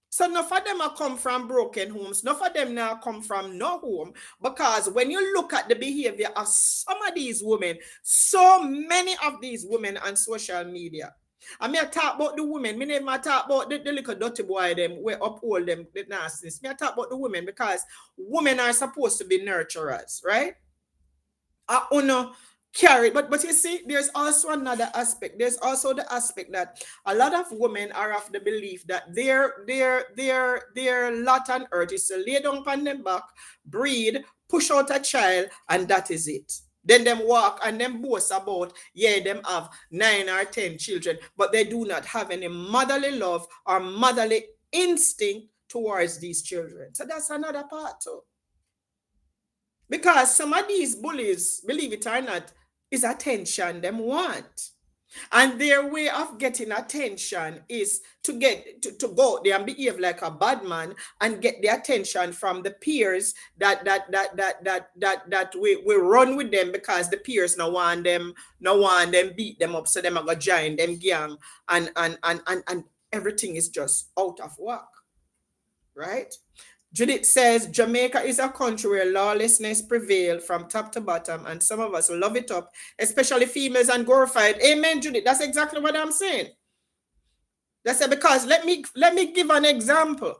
[SPEAKER 1] So none of them are come from broken homes. None of them now come from no home. Because when you look at the behavior of some of these women, so many of these women on social media, I mean, I talk about the women. I never talk about the little dirty boy them, we uphold them, the nastiness. I talk about the women because women are supposed to be nurturers, right? I honor carry, but you see, there's also another aspect. There's also the aspect that a lot of women are of the belief that their lot on earth is to lay down upon them back, breed, push out a child, and that is it. Then them walk and them boast about, yeah, them have 9 or 10 children, but they do not have any motherly love or motherly instinct towards these children. So that's another part too. Because some of these bullies, believe it or not, is attention them want. And their way of getting attention is to go there and behave like a bad man and get the attention from the peers that we run with them, because the peers no want them beat them up, so them are gonna join them gang, and everything is just out of work. Right? Judith says Jamaica is a country where lawlessness prevails from top to bottom, and some of us love it up, especially females, and glorified. Amen, Judith. That's exactly what I'm saying. That's it, because let me give an example.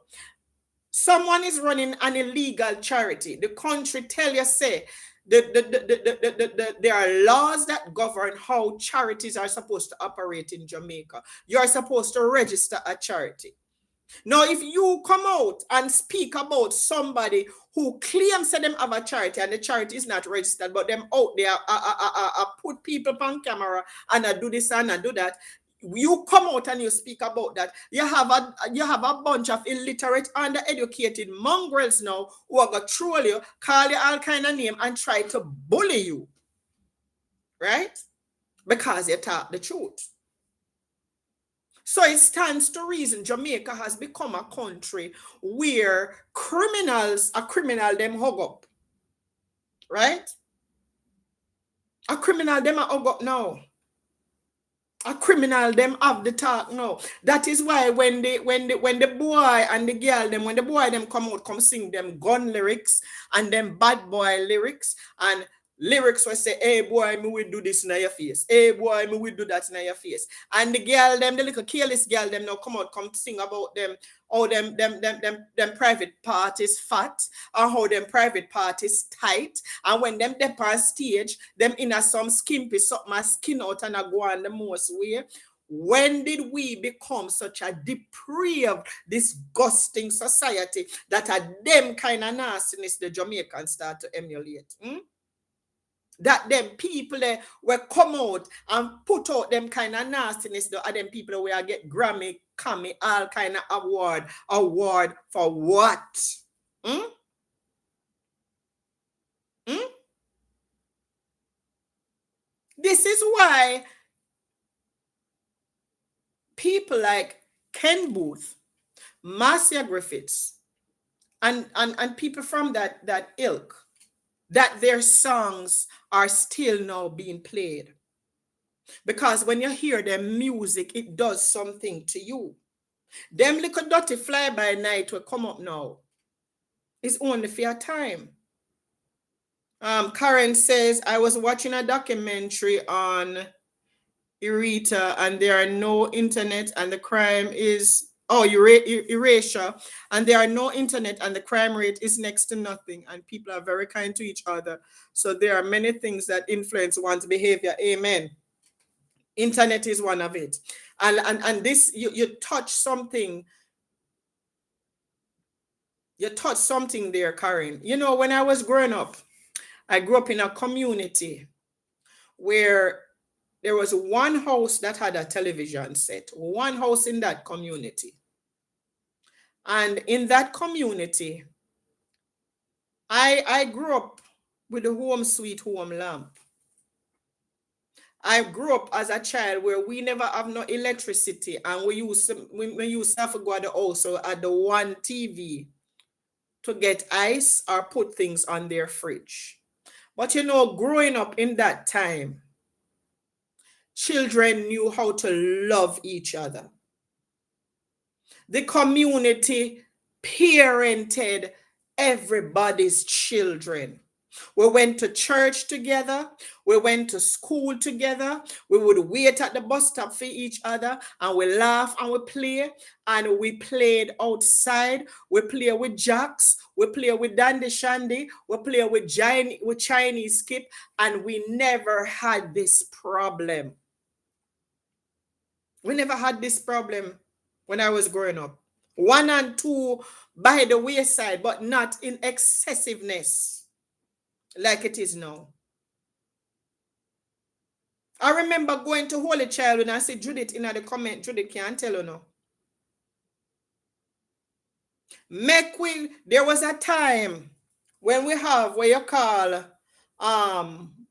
[SPEAKER 1] Someone is running an illegal charity. The country tell you say there are laws that govern how charities are supposed to operate in Jamaica. You are supposed to register a charity. Now, if you come out and speak about somebody who claims that them have a charity and the charity is not registered, but them out there put people on camera and do this and do that, you come out and you speak about that, you have a bunch of illiterate, undereducated mongrels now who are going to troll you, call you all kind of name, and try to bully you, right? Because you talk the truth. So it stands to reason Jamaica has become a country where criminals, a criminal them hug up, right? A criminal them a hug up now. A criminal them have the talk now. That is why when the boy and the girl them, when the boy them come out, come sing them gun lyrics and them bad boy lyrics and lyrics will say, hey boy, me will do this in your face. Hey boy, me will do that in your face. And the girl them, the little careless girl them now come out, come sing about them, how them private parties fat, or how them private parties tight. And when them dep on stage, them in a some skimpy, something skin out and a go on the most way. When did we become such a depraved, disgusting society that a them kind of nastiness the Jamaicans start to emulate? That them people will come out and put out them kind of nastiness, though, and them people will get Grammy, Cammy, all kind of award for what? This is why people like Ken Booth, Marcia Griffiths, and people from that ilk, that their songs are still now being played. Because when you hear their music, it does something to you. Them little dirty fly by night will come up now. It's only for a time. Karen says, I was watching a documentary on Irita and there are no internet and the crime is Oh, erasure, and there are no internet, and the crime rate is next to nothing, and people are very kind to each other. So there are many things that influence one's behavior. Amen. Internet is one of it. And this, you touch something. You touch something there, Karen. You know, when I was growing up, I grew up in a community where there was one house that had a television set, one house in that community. And in that community, I grew up with the home sweet home lamp. I grew up as a child where we never have no electricity, and we used to have to go at the house or at the one TV to get ice or put things on their fridge. But you know, growing up in that time, children knew how to love each other. The community parented everybody's children. We went to church together. We went to school together. We would wait at the bus stop for each other, and we laugh and we play. And we played outside. We play with jacks. We play with dandy shandy. We play with Chinese skip. And we never had this problem. We never had this problem when I was growing up. 1 and 2 by the wayside, but not in excessiveness like it is now. I remember going to Holy Child and I said, Judith, in the comment, Judith can't tell you now. There was a time when we have what you call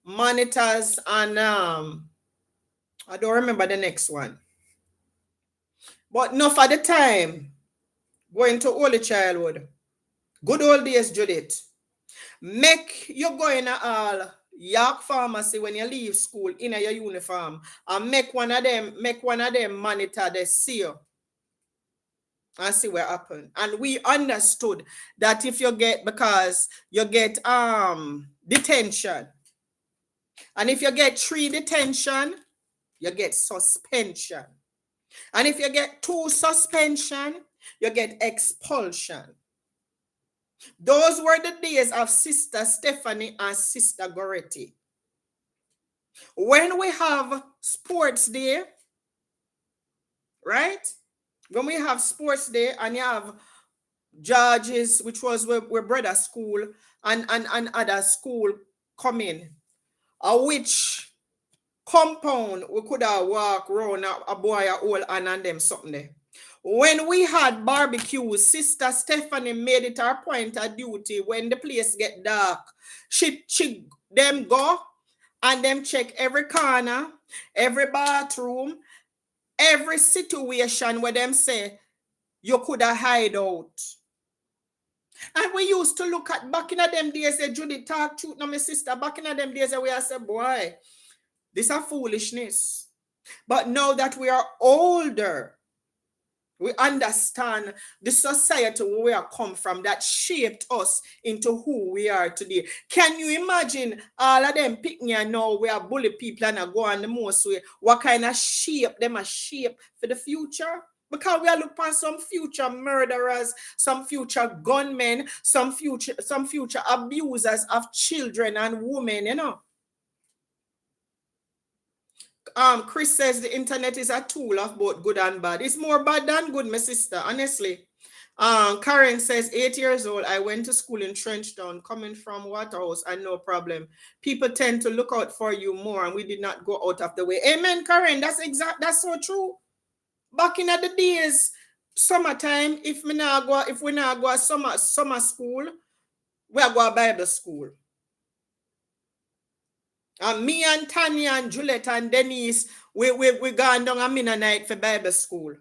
[SPEAKER 1] monitors and I don't remember the next one. But enough at the time, going to Holy Childhood. Good old days, Judith. Make you go in all York Pharmacy when you leave school in your uniform and make one of them monitor the see you and see what happen. And we understood that if you get, because you get detention, and if you get 3 detention, you get suspension, and if you get 2 suspension, you get expulsion. Those were the days of Sister Stephanie and Sister Goretti. When we have sports day, right? When we have sports day and you have George's, which was where brother school and other school come in, which compound we could have walk around a boy a old and them something there. When we had barbecue, Sister Stephanie made it her point of duty when the place get dark. She them go and them check every corner, every bathroom, every situation where them say you could have hide out. And we used to look at back in them days, Judy talk truth now, my sister, back in them days we say, boy, this is foolishness. But now that we are older, we understand the society where we are come from that shaped us into who we are today. Can you imagine all of them picking now we are bully people and are go on the most way? What kind of shape them are shape for the future? Because we are looking for some future murderers, some future gunmen, some future abusers of children and women, you know. Chris says the internet is a tool of both good and bad. It's more bad than good, my sister, honestly. Karen says, 8 years old, I went to school in Trenchtown, coming from Waterhouse, and no problem. People tend to look out for you more, and we did not go out of the way. Amen, Karen. That's so true. Back in the days, summertime, if we not go summer school, we are go Bible school. And me and Tanya and Juliet and Denise, we gone down a Mennonite for Bible school.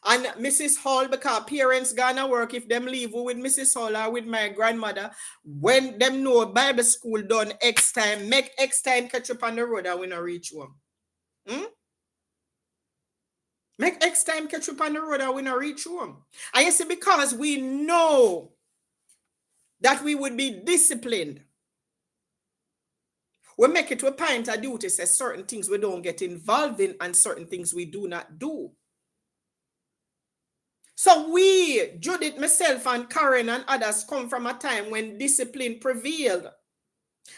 [SPEAKER 1] And Mrs. Hall, because parents gonna work, if them leave with Mrs. Hall or with my grandmother, when them know Bible school done X time, make X time catch up on the road and we not reach home. Make X time catch up on the road and we not reach home. And you see, because we know that we would be disciplined, we make it to a point of duty, say certain things we don't get involved in and certain things we do not do. So we, Judith, myself, and Karen and others come from a time when discipline prevailed.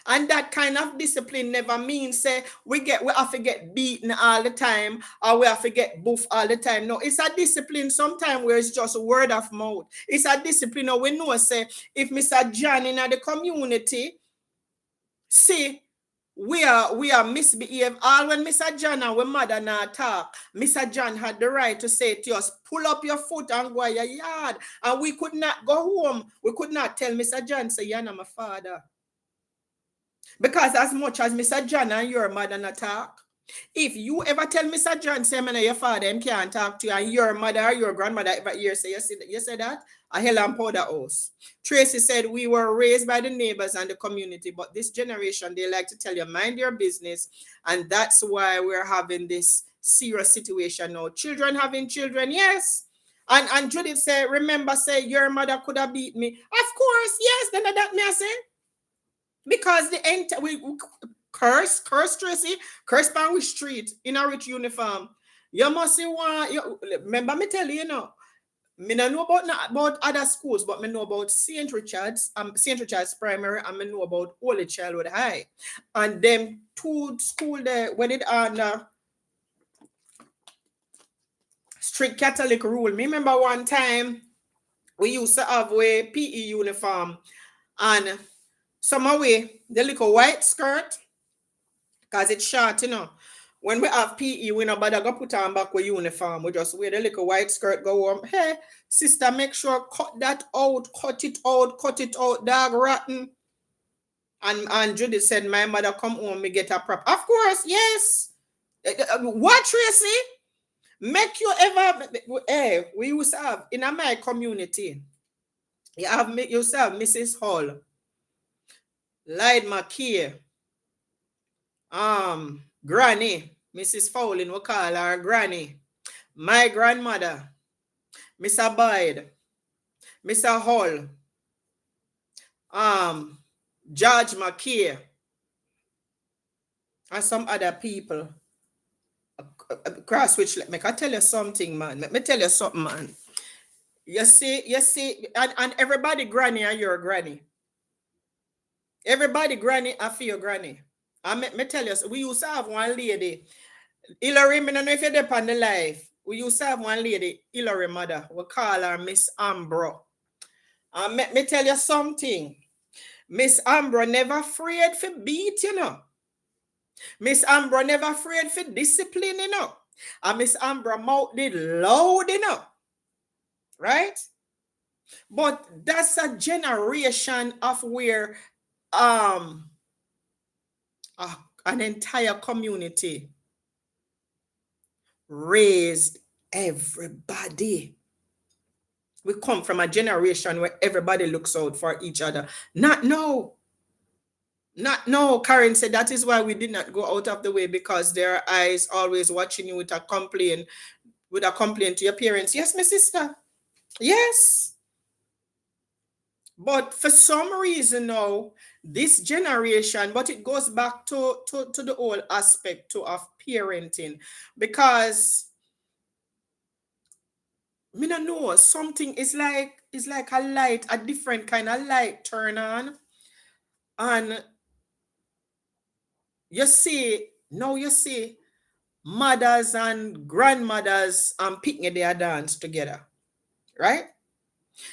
[SPEAKER 1] And that kind of discipline never means say we have to get beaten all the time or we have to get buff all the time. No, it's a discipline sometimes where it's just word of mouth. It's a discipline. Or we know say if Mr. John in the community see we are misbehave all when Mr. John and we mother not talk. Mr. John had the right to say to us, pull up your foot and go your yard. And we could not go home. We could not tell Mr. John, say, you're not my father. Because as much as Mr. John and your mother not talk, if you ever tell Mr. John, say, man, your father him can't talk to you, and your mother or your grandmother ever hear say, you say that? A hell and powder house. Tracy said, we were raised by the neighbors and the community, but this generation, they like to tell you, mind your business. And that's why we're having this serious situation now. Children having children, yes. And Judith said, remember, say, your mother could have beat me. Of course, yes, then that may I say. Because the we curse Tracy, curse by we street in a rich uniform. You must see one. Remember me tell you, me don't know about other schools, but me know about St. Richard's Primary, and me know about Holy Childhood High. And them two school there, when it on strict Catholic rule. Me remember one time we used to have a PE uniform and some way the little white skirt, because it's short, When we have PE, we no bother go put on back with uniform. We just wear the little white skirt, go on. Hey, sister, make sure cut that out, cut it out, dog rotten. And Judy said, my mother come home, me get a prop. Of course, yes. What, Tracy? Make you ever, hey, we used to have, in my community, you have Mrs. Hall, Lyde McKay, Granny, Mrs. Fowling, we call her Granny. My grandmother, Mr. Boyd, Mr. Hall, George McKay, and some other people. Cross which, let me tell you something, man. Let me tell you something, man. You see, and everybody granny are your granny. Everybody granny are for your granny. And me tell you, we used to have one lady, Hillary, I don't know if you're there on the live. We used to have one lady, Hillary mother. We call her Miss Ambro. And me tell you something. Miss Ambro never afraid for beat, Miss Ambro never afraid for discipline, And Miss Ambro mouth did loud, Right? But that's a generation of where an entire community raised everybody. We come from a generation where everybody looks out for each other. Not now. Karen said that is why we did not go out of the way, because there are eyes always watching you with a complaint to your parents. Yes, my sister. Yes. But for some reason now, this generation, but it goes back to the whole aspect of parenting, because me don't know, something is like a light, a different kind of light turn on, and you see mothers and grandmothers picking their dance together, right?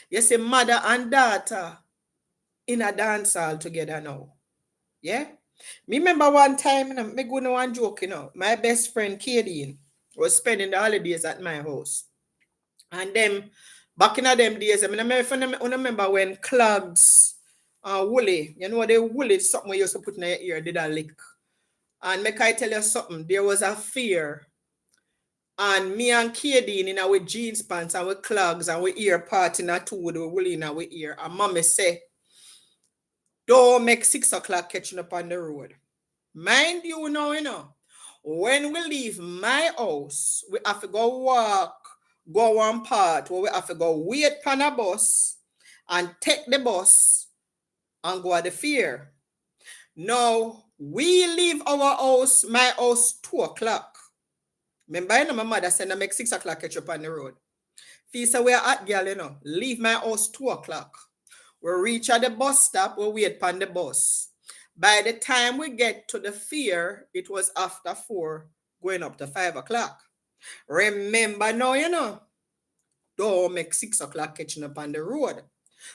[SPEAKER 1] You see mother and daughter in a dance hall together now. Yeah. Me remember one time, me go to one joke, my best friend Katie was spending the holidays at my house. And them back in them days, I remember when clogs woolly, the woolly something we used to put in your ear did a lick. And make I tell you something, there was a fear. And me and Katie in our jeans pants and with clogs and with ear part in a two with the wool in our ear. And mommy say, don't make 6 o'clock catching up on the road. Mind you now, when we leave my house, we have to go walk, go one part where we have to go wait on a bus and take the bus and go at the fair. Now, we leave our house, my house, 2 o'clock. Remember, my mother said I make 6 o'clock catch up on the road. Feel so we're at girl, you know. Leave my house 2 o'clock. We reach at the bus stop, we wait on the bus. By the time we get to the fair, it was after 4, going up to 5 o'clock. Remember now, you know, don't make 6 o'clock catching up on the road.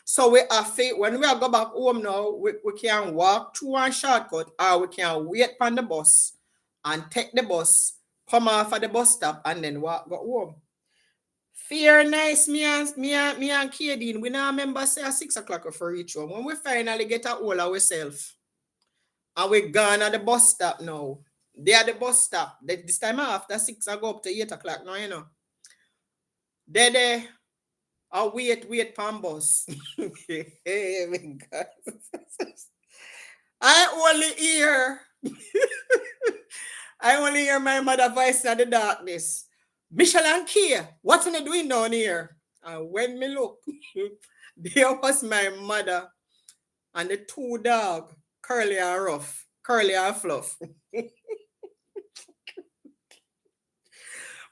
[SPEAKER 1] So we have to, when we are go back home now, we can walk through one shortcut or we can wait on the bus and take the bus, come off at the bus stop and then go home. Fear nice, me and Kadeen, we now remember say at 6 o'clock for reach home. When we finally get a hold of ourselves and we gone at the bus stop now. They at the bus stop. This time after 6 I go up to 8 o'clock now, you know. They I wait pan bus. Hey, my God. I only hear my mother voice in the darkness. Michelle and Kia, what are you doing down here? And when me look, there was my mother and the 2 dogs, Curly and Rough, Curly and Fluff.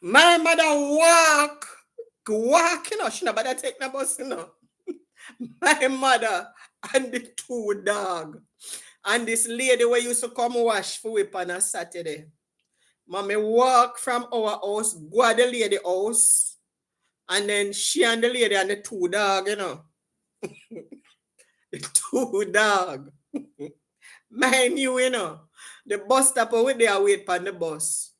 [SPEAKER 1] My mother walk, you know, she never take the bus, you know. My mother and the 2 dogs. And this lady who used to come wash for whip on a Saturday. Mommy walk from our house, go to the lady house, and then she and the lady and the 2 dogs, you know. The 2 dogs. Mind you know, the bus stop over there wait for the bus.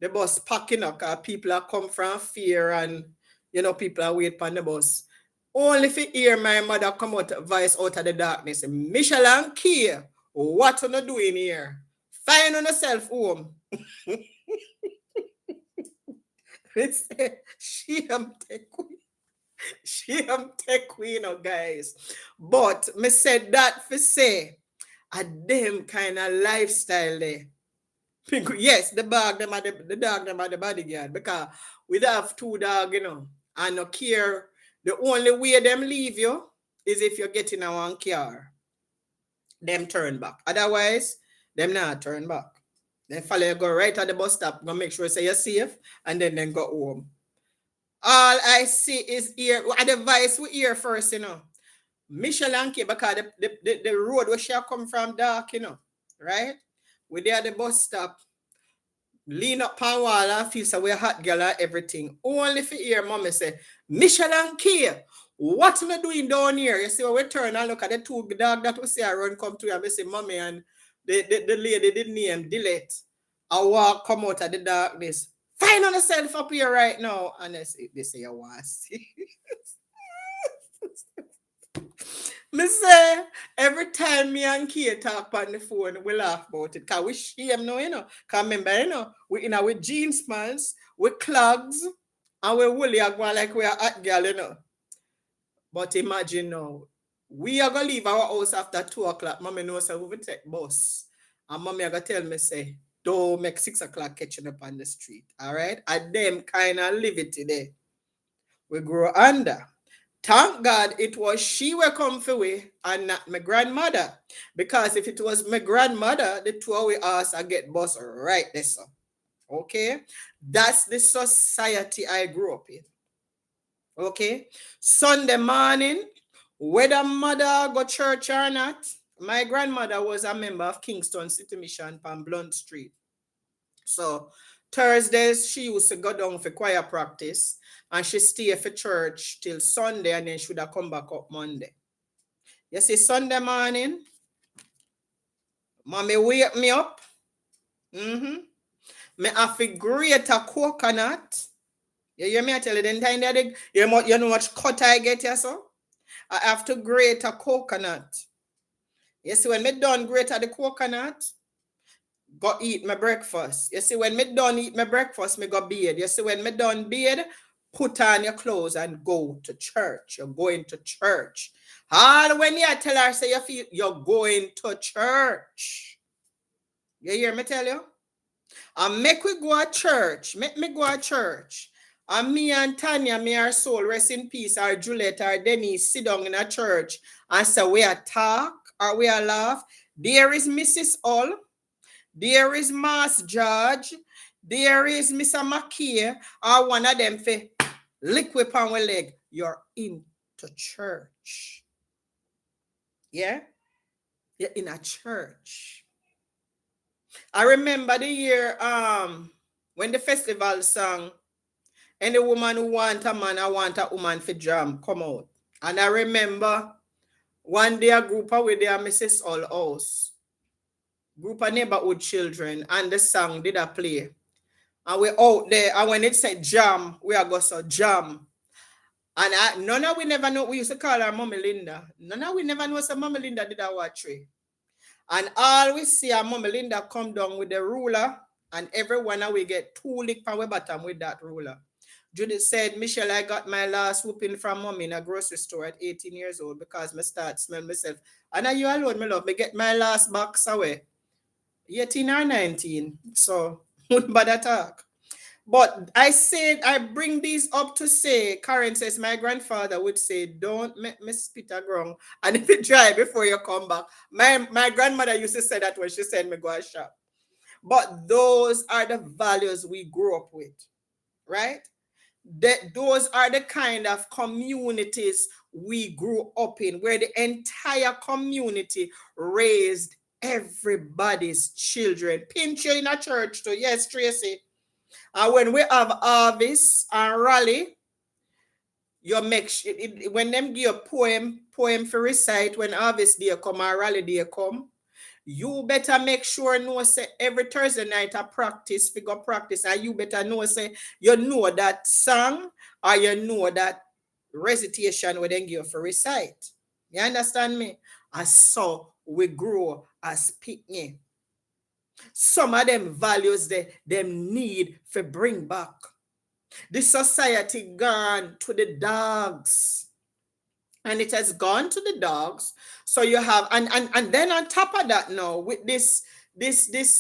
[SPEAKER 1] The bus packing up because people are come from fear and, you know, people are wait for the bus. Only if you hear my mother come out, voice out of the darkness, Michelle and Kia, what are you doing here? Find on yourself home. She am take queen, guys. But me said that for say a them kind of lifestyle there. Yes, the dog them are the bodyguard because we have 2 dogs, you know, and no care. The only way them leave you is if you're getting a 1 car. Them turn back. Otherwise, them not turn back. Then follow you go right at the bus stop, go make sure say you're safe, and then go home. All I see is here, the voice we hear first, you know. Michelle and Kay, because the road where she come from dark, you know, right? We there at the bus stop, lean up on wall and feel so we're hot girl and everything. Only for hear mommy say, Michelle and Kay, what am I doing down here? You see, when we turn and look at the 2 dogs that we see I run come to you and we say, mommy and the lady did name delete. I walk come out of the darkness. Find on yourself up here right now. And they say you want to see. Me say, every time me and Kay talk on the phone, we laugh about it. Because we shame now, you know. Because remember, you know, we in our jeans pants, with clogs, and we woolly are going like we are hot girl, you know. But imagine now, we are going to leave our house after 2 o'clock. Mommy knows so we will take bus. And mommy are going to tell me, say, don't make 6 o'clock catching up on the street. All right? And them kind of live it today. We grow under. Thank God it was she were comfy with and not my grandmother. Because if it was my grandmother, the 2 of us I get bus right there. So. Okay? That's the society I grew up in. Okay? Sunday morning, whether mother go church or not, my grandmother was a member of Kingston City Mission on Blunt Street. So Thursdays, she used to go down for choir practice and she stay for church till Sunday and then she would have come back up Monday. You see, Sunday morning, mommy wake me up. Me have to grate a coconut. You hear me? I tell you, the time that you know much cut I get here, so? I have to grate a coconut. You see, when me done grate the coconut, go eat my breakfast. You see, when me done eat my breakfast, me go bathe. You see, when me done bathe, put on your clothes and go to church. You're going to church. All when you tell her, say you feel you're going to church. You hear me tell you? And make we go to church. Make me go to church. And me and Tanya, me our soul, rest in peace, our Juliet, our Denise, sit down in a church and say we are talk or we are laugh. There is Mrs. All. There is Mass George. There is Mr. McKay. Or one of them for liquid on our leg, you're into church. Yeah? You're in a church. I remember the year when the festival song, any woman who want a man, I want a woman for jam, come out. And I remember one day a group of with their Mrs. All House, group of neighborhood children, and the song did a play. And we out there, and when it said jam, we are go so jam. And none of we never know, we used to call her Mommy Linda. None of we never know some Mommy Linda did a watch it. And all we see our Mommy Linda come down with the ruler, and everyone we get 2 lick power bottom with that ruler. Judith said, Michelle, I got my last whooping from mommy in a grocery store at 18 years old because I start smell myself. And are you alone, my love? Me get my last box away. 18 or 19. So, wouldn't bother talk. But I said, I bring these up to say, Karen says, my grandfather would say, don't make me spit a ground. And if it dry before you come back. My grandmother used to say that when she said me go a shop. But those are the values we grew up with, right? Those are the kind of communities we grew up in, where the entire community raised everybody's children. Pinch you in a church too. Yes, Tracy. And when we have harvest and rally, you make when them give a poem for recite when harvest day come or rally day come, you better make sure know say every Thursday night I practice, figure practice, and you better know say you know that song or you know that recitation where they give for recite. You understand me? And so we grow as picnic. Some of them values them need for bring back. The society gone to the dogs. And it has gone to the dogs. So you have, and then on top of that now, with this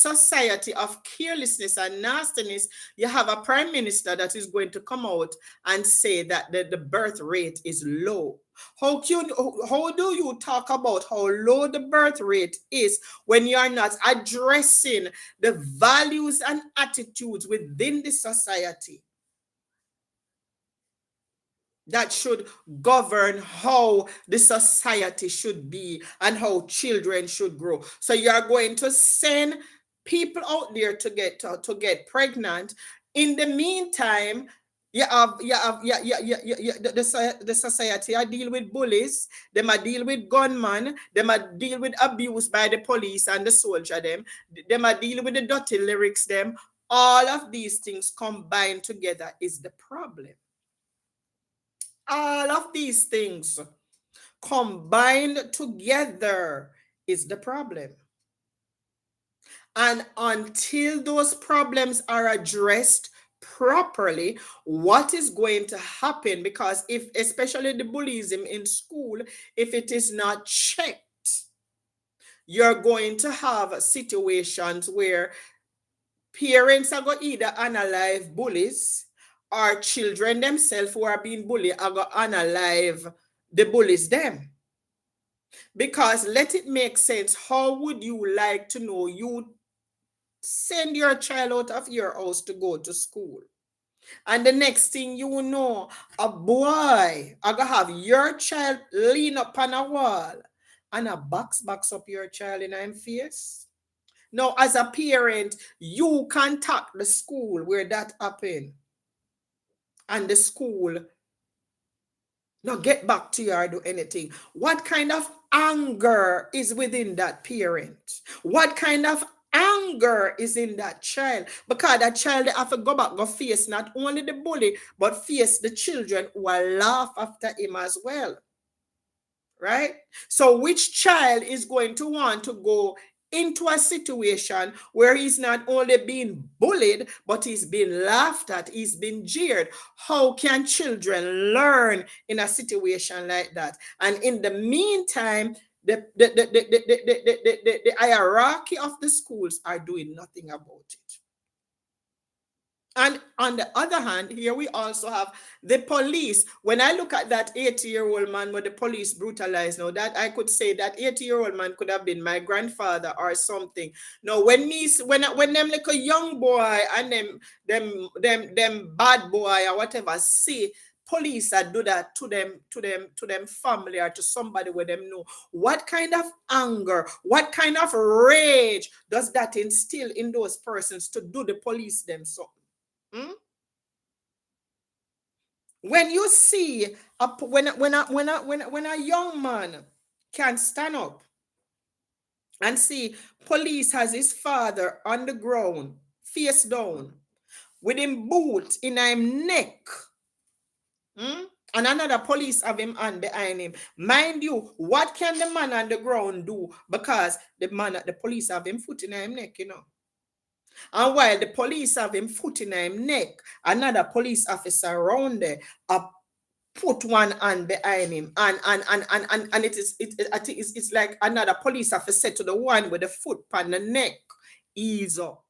[SPEAKER 1] society of carelessness and nastiness, you have a prime minister that is going to come out and say that the birth rate is low. How do you talk about how low the birth rate is when you are not addressing the values and attitudes within the society that should govern how the society should be and how children should grow? So you are going to send people out there to get pregnant. In the meantime, the society I deal with bullies, them I deal with gunmen, them I deal with abuse by the police and the soldier them I deal with the dirty lyrics them. All of these things combined together is the problem. All of these things combined together is the problem. And until those problems are addressed properly, what is going to happen? Because if, especially the bullyism in school, if it is not checked, you're going to have situations where parents are going to either analyze bullies, or children themselves who are being bullied are going to analyze the bullies them. Because let it make sense. How would you like to know you send your child out of your house to go to school, and the next thing you know, a boy are gonna have your child lean up on a wall and a box up your child in him face? Now, as a parent, you contact the school where that happened, and the school not get back to you or do anything. What kind of anger is within that parent? What kind of anger is in that child? Because that child have to go back, go face not only the bully, but face the children who will laugh after him as well. Right? So which child is going to want to go into a situation where he's not only being bullied, but he's being laughed at, he's been jeered? How can children learn in a situation like that? And in the meantime, the hierarchy of the schools are doing nothing about it. And on the other hand, here we also have the police. When I look at that 80-year-old man where the police brutalized, now that I could say that 80-year-old man could have been my grandfather or something. Now, when them like a young boy and them bad boy or whatever see police that do that to them family or to somebody with them know, what kind of anger, what kind of rage does that instill in those persons to do the police them something? Hmm? When you see when a young man can stand up and see police has his father on the ground, face down, with him boot in him neck, and another police have him hand behind him. Mind you, what can the man on the ground do? Because the police have him foot in him neck, you know. And while the police have him foot in him neck, another police officer around there put one hand behind him, and I think it's like another police officer said to the one with the foot on the neck, ease up.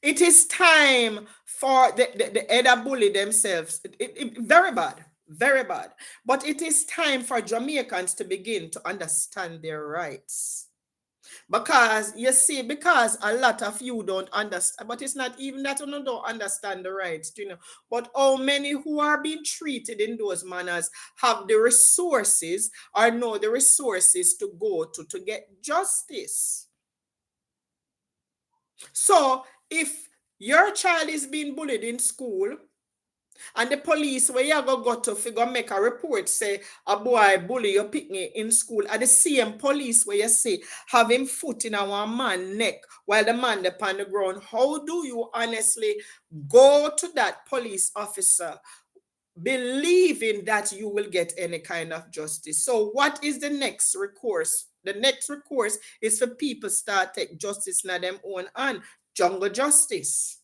[SPEAKER 1] It is time for the other bully themselves. Very bad, very bad. But it is time for Jamaicans to begin to understand their rights. Because you see, because a lot of you don't understand, but it's not even that you don't understand the rights, you know. But how many who are being treated in those manners have the resources or know the resources to go to get justice? So if your child is being bullied in school, and the police where you go to figure make a report say a boy bully your picnic in school, and the same police where you say have him foot in our man neck while the man upon the ground, how do you honestly go to that police officer believing that you will get any kind of justice? So what is the next recourse? The next recourse is for people start take justice in them own hand, jungle justice.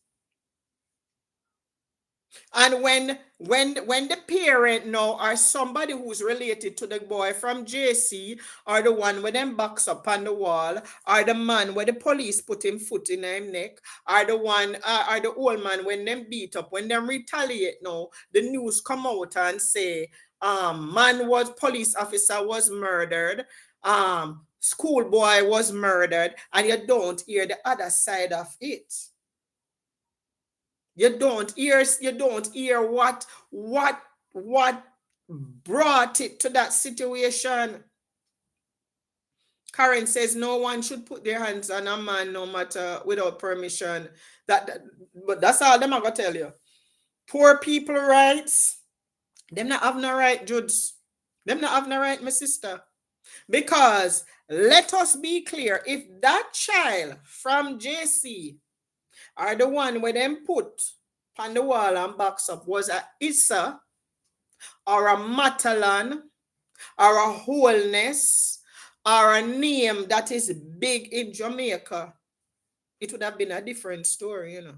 [SPEAKER 1] And when the parent now or somebody who's related to the boy from JC, or the one with them box up on the wall, or the man where the police put him foot in him neck, or the one or the old man when them beat up, when them retaliate now, the news come out and say police officer was murdered, schoolboy was murdered, and you don't hear the other side of it. You don't hear what brought it to that situation. Karen says no one should put their hands on a man no matter without permission. But that's all them I gonna tell you. Poor people rights, them not have no right, Judes. Them not have no right, my sister. Because let us be clear, if that child from JC or the one where them put on the wall and box up was a Issa or a Matalan or a Wholeness or a name that is big in Jamaica, it would have been a different story, you know.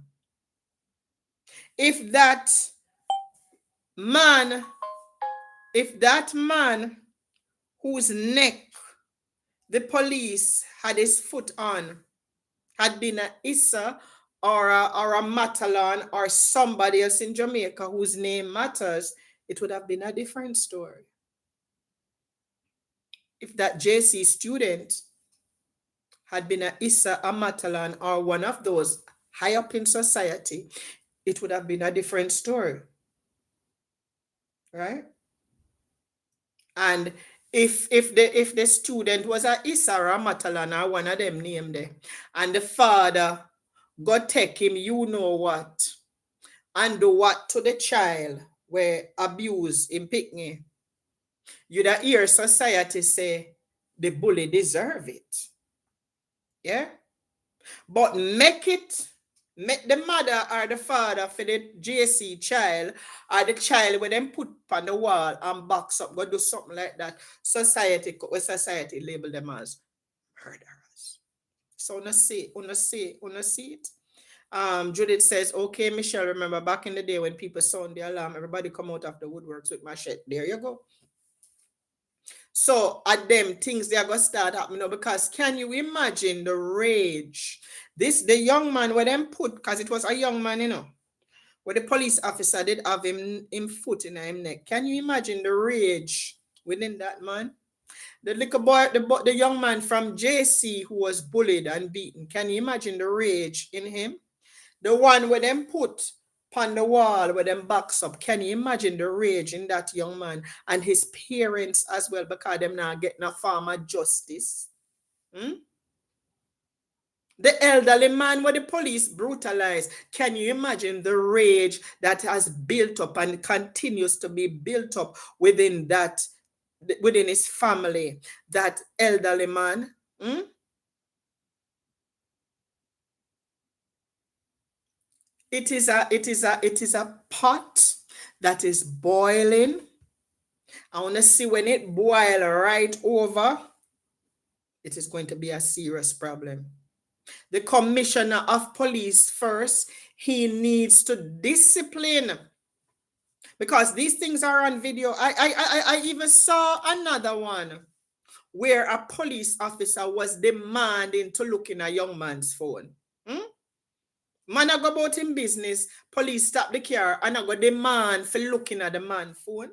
[SPEAKER 1] If that man whose neck the police had his foot on had been a Issa or a Matalan or somebody else in Jamaica whose name matters, it would have been a different story. If that JC student had been a Issa, a Matalan, or one of those high up in society, it would have been a different story. Right? And if the student was a Issa or a Matalan or one of them named there, and the father go take him, you know what, and do what to the child where abuse in picnic, you'd hear society say the bully deserve it. Yeah? But make the mother or the father for the JC child or the child when them put on the wall and box up, go do something like that, society label them as murderers. So una see it. Judith says, okay, Michelle, remember back in the day when people sound the alarm, everybody come out of the woodworks with machete. There you go. So at them things they are gonna start happening because can you imagine the rage? The young man where them put, because it was a young man, you know, where the police officer did have him foot in him neck. Can you imagine the rage within that man? The little boy, the young man from JC who was bullied and beaten. Can you imagine the rage in him? The one where them put on the wall with them backs up. Can you imagine the rage in that young man and his parents as well, because them not getting a form of justice? The elderly man where the police brutalized. Can you imagine the rage that has built up and continues to be built up within his family? That elderly man. It is a pot that is boiling. I want to see when it boils right over, it is going to be a serious problem. The commissioner of police first, he needs to discipline, because these things are on video. I even saw another one where a police officer was demanding to look in a young man's phone. Man, I go about in business, police stop the car and I go demand for looking at the man's phone.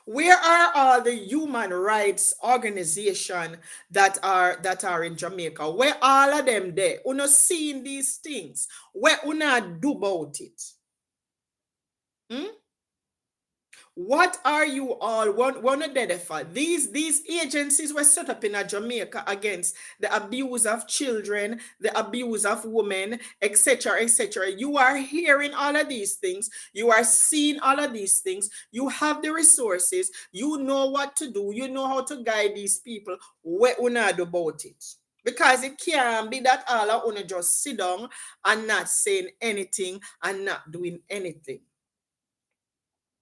[SPEAKER 1] Where are all the human rights organizations that are in Jamaica? Where all of them there? Una seeing these things? Where una do about it? What are you all one identify? These agencies were set up in Jamaica against the abuse of children, the abuse of women, etc., etc. You are hearing all of these things. You are seeing all of these things. You have the resources. You know what to do. You know how to guide these people. What una do about it? Because it can't be that all of una just sit down and not saying anything and not doing anything.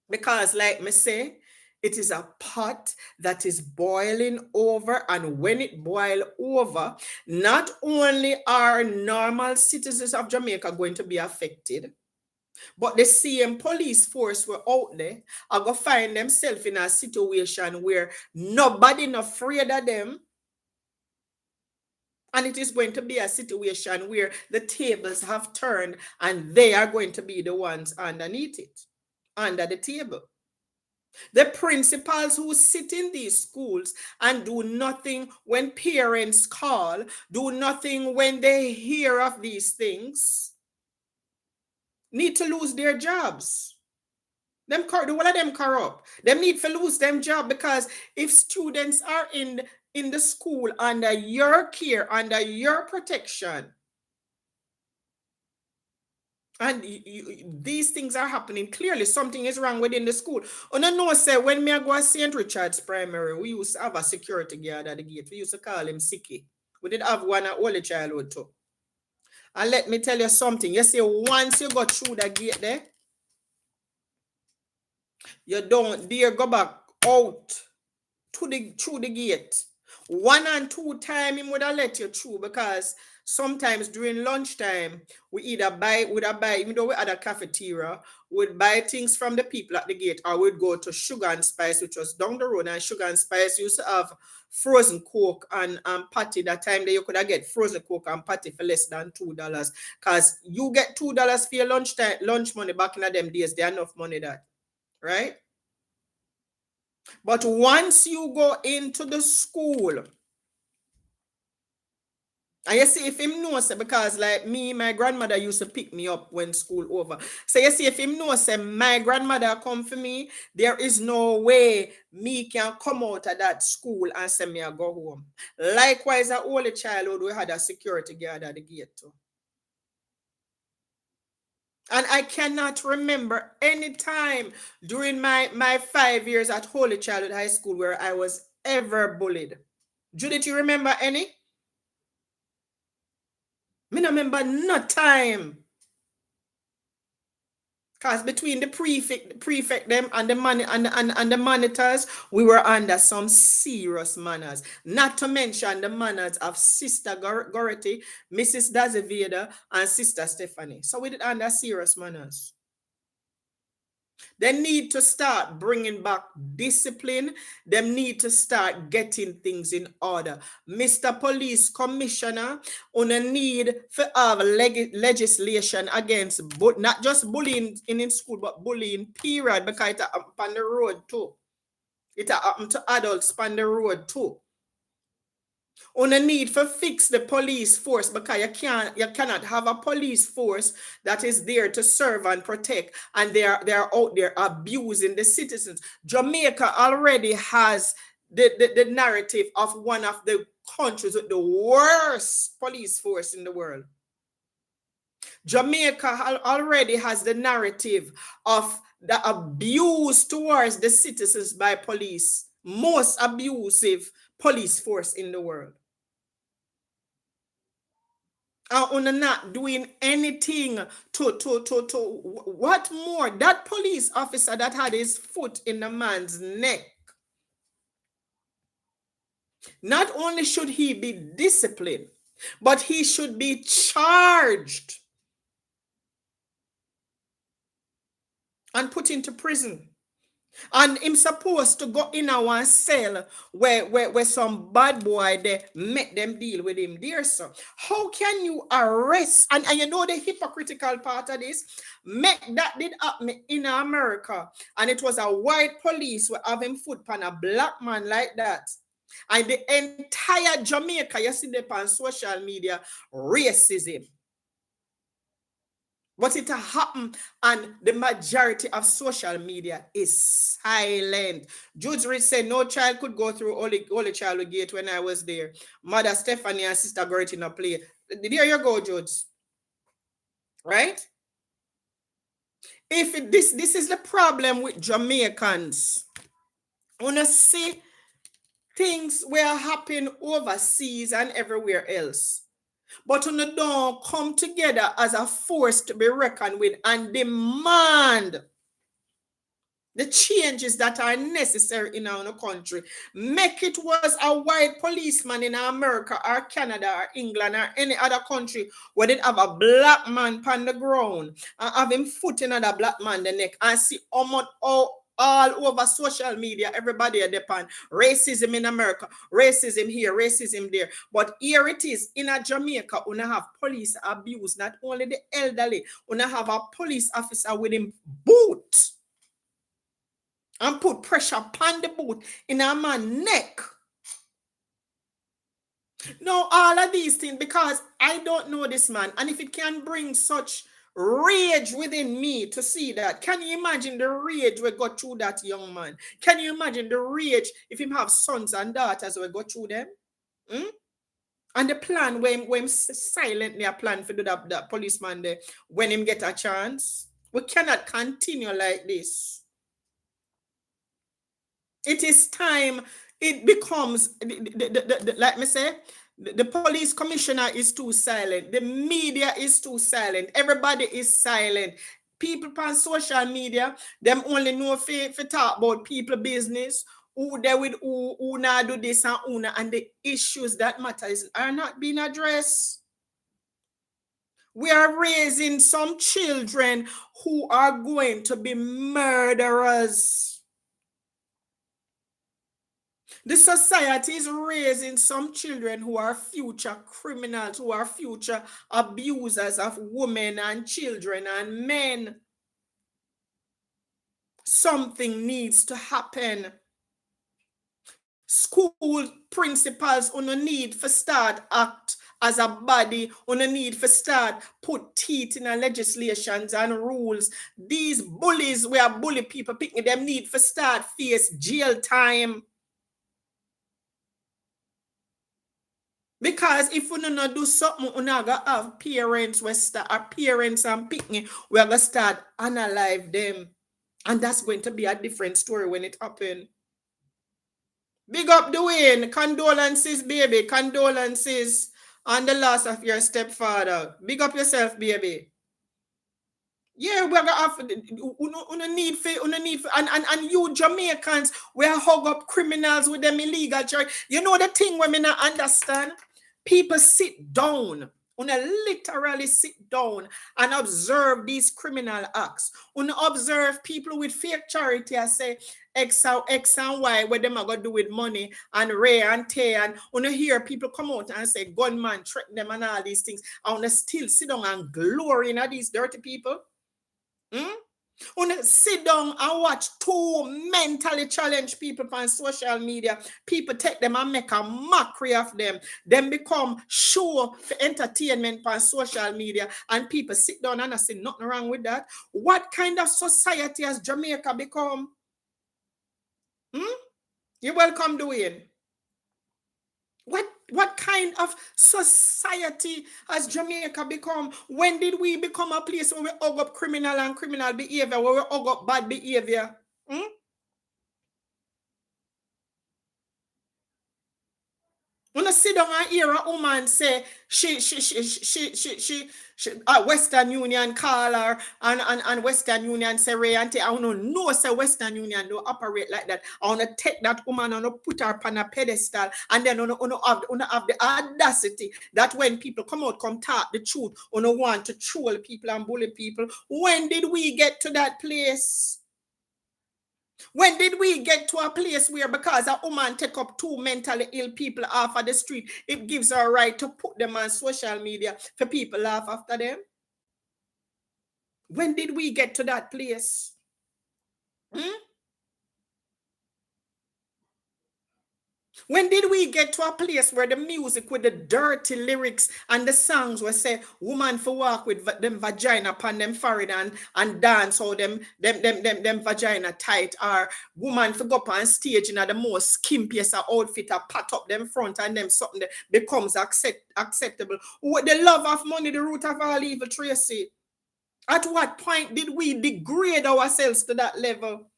[SPEAKER 1] Because, like me say, it is a pot that is boiling over, and when it boils over, not only are normal citizens of Jamaica going to be affected, but the same police force were out there are going to find themselves in a situation where nobody not afraid of them. And it is going to be a situation where the tables have turned and they are going to be the ones underneath it, under the table. The principals who sit in these schools and do nothing when parents call, do nothing when they hear of these things, need to lose their jobs. The one of them corrupt. Them need to lose them job, because if students are in the school under your care, under your protection, and these things are happening, clearly something is wrong within the school. And I know, say, when me I go to St. Richard's Primary, we used to have a security guard at the gate. We used to call him Sicky. We did have one at Holy Childhood too. And let me tell you something. You see, once you go through the gate there, you don't dare go back out through the gate. 1 and 2 times he would have let you through, because sometimes during lunchtime we would buy, even though we had a cafeteria, we'd buy things from the people at the gate, or we'd go to Sugar and Spice, which was down the road, and Sugar and Spice used to have frozen Coke and patty. That time that you could have get frozen Coke and patty for less than $2, because you get $2 for your lunch money back in them days. There enough money that, right? But once you go into the school, and you see if him knows, because like me, my grandmother used to pick me up when school over. So you see if him knows, my grandmother come for me, there is no way me can come out of that school and say me I go home. Likewise, at Holy Childhood, we had a security guard at the gate too. And I cannot remember any time during my 5 years at Holy Childhood High School where I was ever bullied. Judith, you remember any? Me no remember no time. Because between the prefect them and the and the monitors, we were under some serious manners. Not to mention the manners of Sister Gority, Mrs. Daziveda, and Sister Stephanie. So we did under serious manners. They need to start bringing back discipline. They need to start getting things in order. Mr. Police Commissioner, on a need for have legislation against not just bullying in school, but bullying period, because it happen on the road too. It happen to adults on the road too. On a need for fix the police force, because you cannot have a police force that is there to serve and protect, and they are out there abusing the citizens. Jamaica already has the narrative of one of the countries with the worst police force in the world. Jamaica already has the narrative of the abuse towards the citizens by police, most abusive police force in the world. And not doing anything to what more? That police officer that had his foot in the man's neck, not only should he be disciplined, but he should be charged and put into prison. And him supposed to go in our cell where some bad boy they make them deal with him there. So how can you arrest? And you know the hypocritical part of this? Make that did happen in America. And it was a white police who have him foot on a black man like that. And the entire Jamaica, you see them on social media, racism. But it happened, and the majority of social media is silent. Judge Rich said no child could go through Holy Child Gate when I was there. Mother Stephanie and Sister Gertina play. There you go, Judge. Right? If this is the problem with Jamaicans. Wanna see things were happening overseas and everywhere else. But when you don't come together as a force to be reckoned with and demand the changes that are necessary in our country. Make it was a white policeman in America or Canada or England or any other country where they have a black man on the ground and have him foot in another black man the neck and see how much all over social media, everybody are depend racism in America, racism here, racism there. But here it is in a Jamaica, we have police abuse, not only the elderly, we have a police officer with him boot and put pressure upon the boot in a man's neck. No, all of these things, because I don't know this man, and if it can bring such rage within me to see that, can you imagine the rage we got through that young man? Can you imagine the rage if him have sons and daughters we go through them? And the plan when silently a plan for do that policeman there when him get a chance. We cannot continue like this. It is time it becomes, like me say, the police commissioner is too silent. The media is too silent. Everybody is silent. People on social media, them only know if talk about people business, who they with who now do this and who not, and the issues that matter are not being addressed. We are raising some children who are going to be murderers. The society is raising some children who are future criminals, who are future abusers of women and children and men. Something needs to happen. School principals on a need for start act as a body, on a need for start put teeth in our legislations and rules. These bullies, we are bully people, picking them need for start face jail time. Because if we don't do something, we're not going to have parents, our parents and picking, we're going to start analyze them. And that's going to be a different story when it happens. Big up Dwayne. Condolences, baby. Condolences on the loss of your stepfather. Big up yourself, baby. Yeah, we're gonna have need for and you Jamaicans, we hug up criminals with them illegal charge. You know the thing when me not understand? People sit down, literally sit down and observe these criminal acts. Observe people with fake charity and say X and Y what them are gonna do with money and rare and tear, and hear people come out and say gunman threaten them and all these things. I wanna still sit down and glory in these dirty people. Una sit down and watch two mentally challenged people on social media. People take them and make a mockery of them. Them become show for entertainment on social media, and people sit down and I say nothing wrong with that. What kind of society has Jamaica become? You're welcome, Dwayne. What kind of society has Jamaica become? When did we become a place where we hug up criminal and criminal behavior, where we hug up bad behavior? When I sit down and hear a woman say she Western Union call her and Western Union say Ray and I don't know say Western Union don't operate like that. I want to take that woman and put her on a pedestal, and then have the audacity that when people come out, come talk the truth, want to troll people and bully people. When did we get to that place? When did we get to a place where because a woman take up two mentally ill people off of the street, it gives her a right to put them on social media for people laugh after them? When did we get to that place? When did we get to a place where the music with the dirty lyrics and the songs will say woman for walk with them vagina upon them forehead and dance how them vagina tight, or woman for go up on stage in the most skimpiest outfit or pat up them front and them something that becomes acceptable. With the love of money, the root of all evil, Tracy. At what point did we degrade ourselves to that level?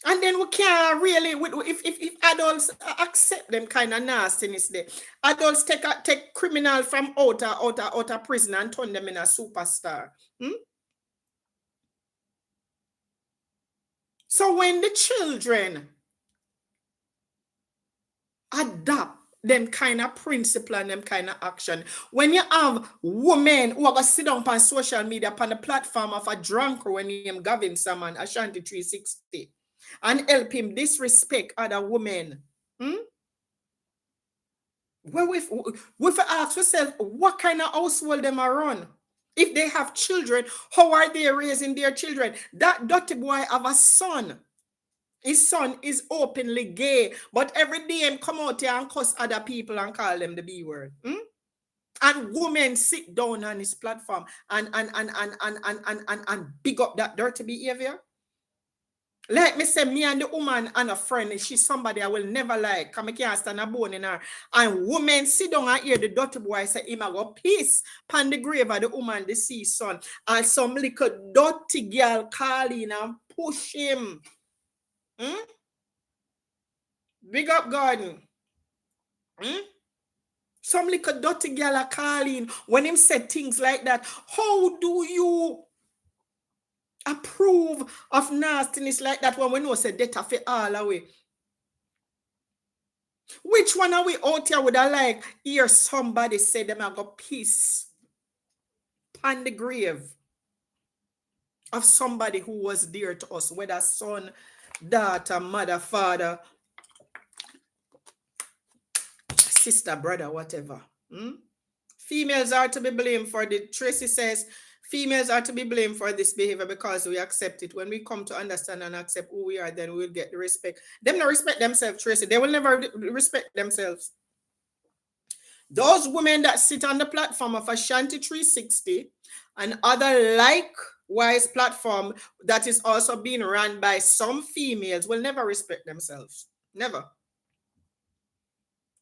[SPEAKER 1] And then we can't really, if adults accept them kind of nastiness there, adults take criminal from outer prison and turn them in a superstar. So when the children adopt them kind of principle and them kind of action, when you have women who are going to sit down on social media upon the platform of a drunk when named Gavin Salmon, Ashanti 360, and help him disrespect other women. Well, we ask ourselves, what kind of household them are run? If they have children, how are they raising their children? That dirty boy have a son. His son is openly gay, but every day him come out here and cuss other people and call them the B word. And women sit down on his platform and big up that dirty behavior. Like me say, me and the woman and a friend, she's somebody I will never like. Come, I can't stand a bone in her. And women sit down and hear the dirty boy say, him a go piss pan the grave of the woman, the deceased son. And some little dirty girl call in and push him. Big up garden. Some little dirty girl are calling when him said things like that. How do you approve of nastiness like that when we know say death for all away? Which one are we out here would I like hear somebody say them I got peace on the grave of somebody who was dear to us, whether son, daughter, mother, father, sister, brother, whatever. Females are to be blamed for the, Tracy says, females are to be blamed for this behavior because we accept it. When we come to understand and accept who we are, then we'll get the respect. Them not respect themselves, Tracy. They will never respect themselves. Those women that sit on the platform of Ashanti 360 and other likewise platform that is also being run by some females will never respect themselves. Never.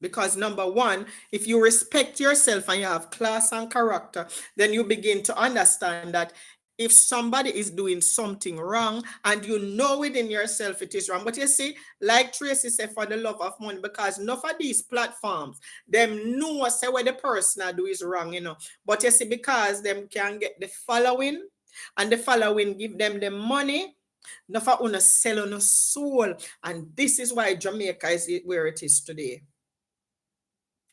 [SPEAKER 1] Because number one, if you respect yourself and you have class and character, then you begin to understand that if somebody is doing something wrong and you know within yourself it is wrong. But you see, like Tracy said, for the love of money, because none of these platforms, them know say what the person I do is wrong, you know. But you see, because them can get the following and the following give them the money, enough for una sell on a soul. And this is why Jamaica is where it is today.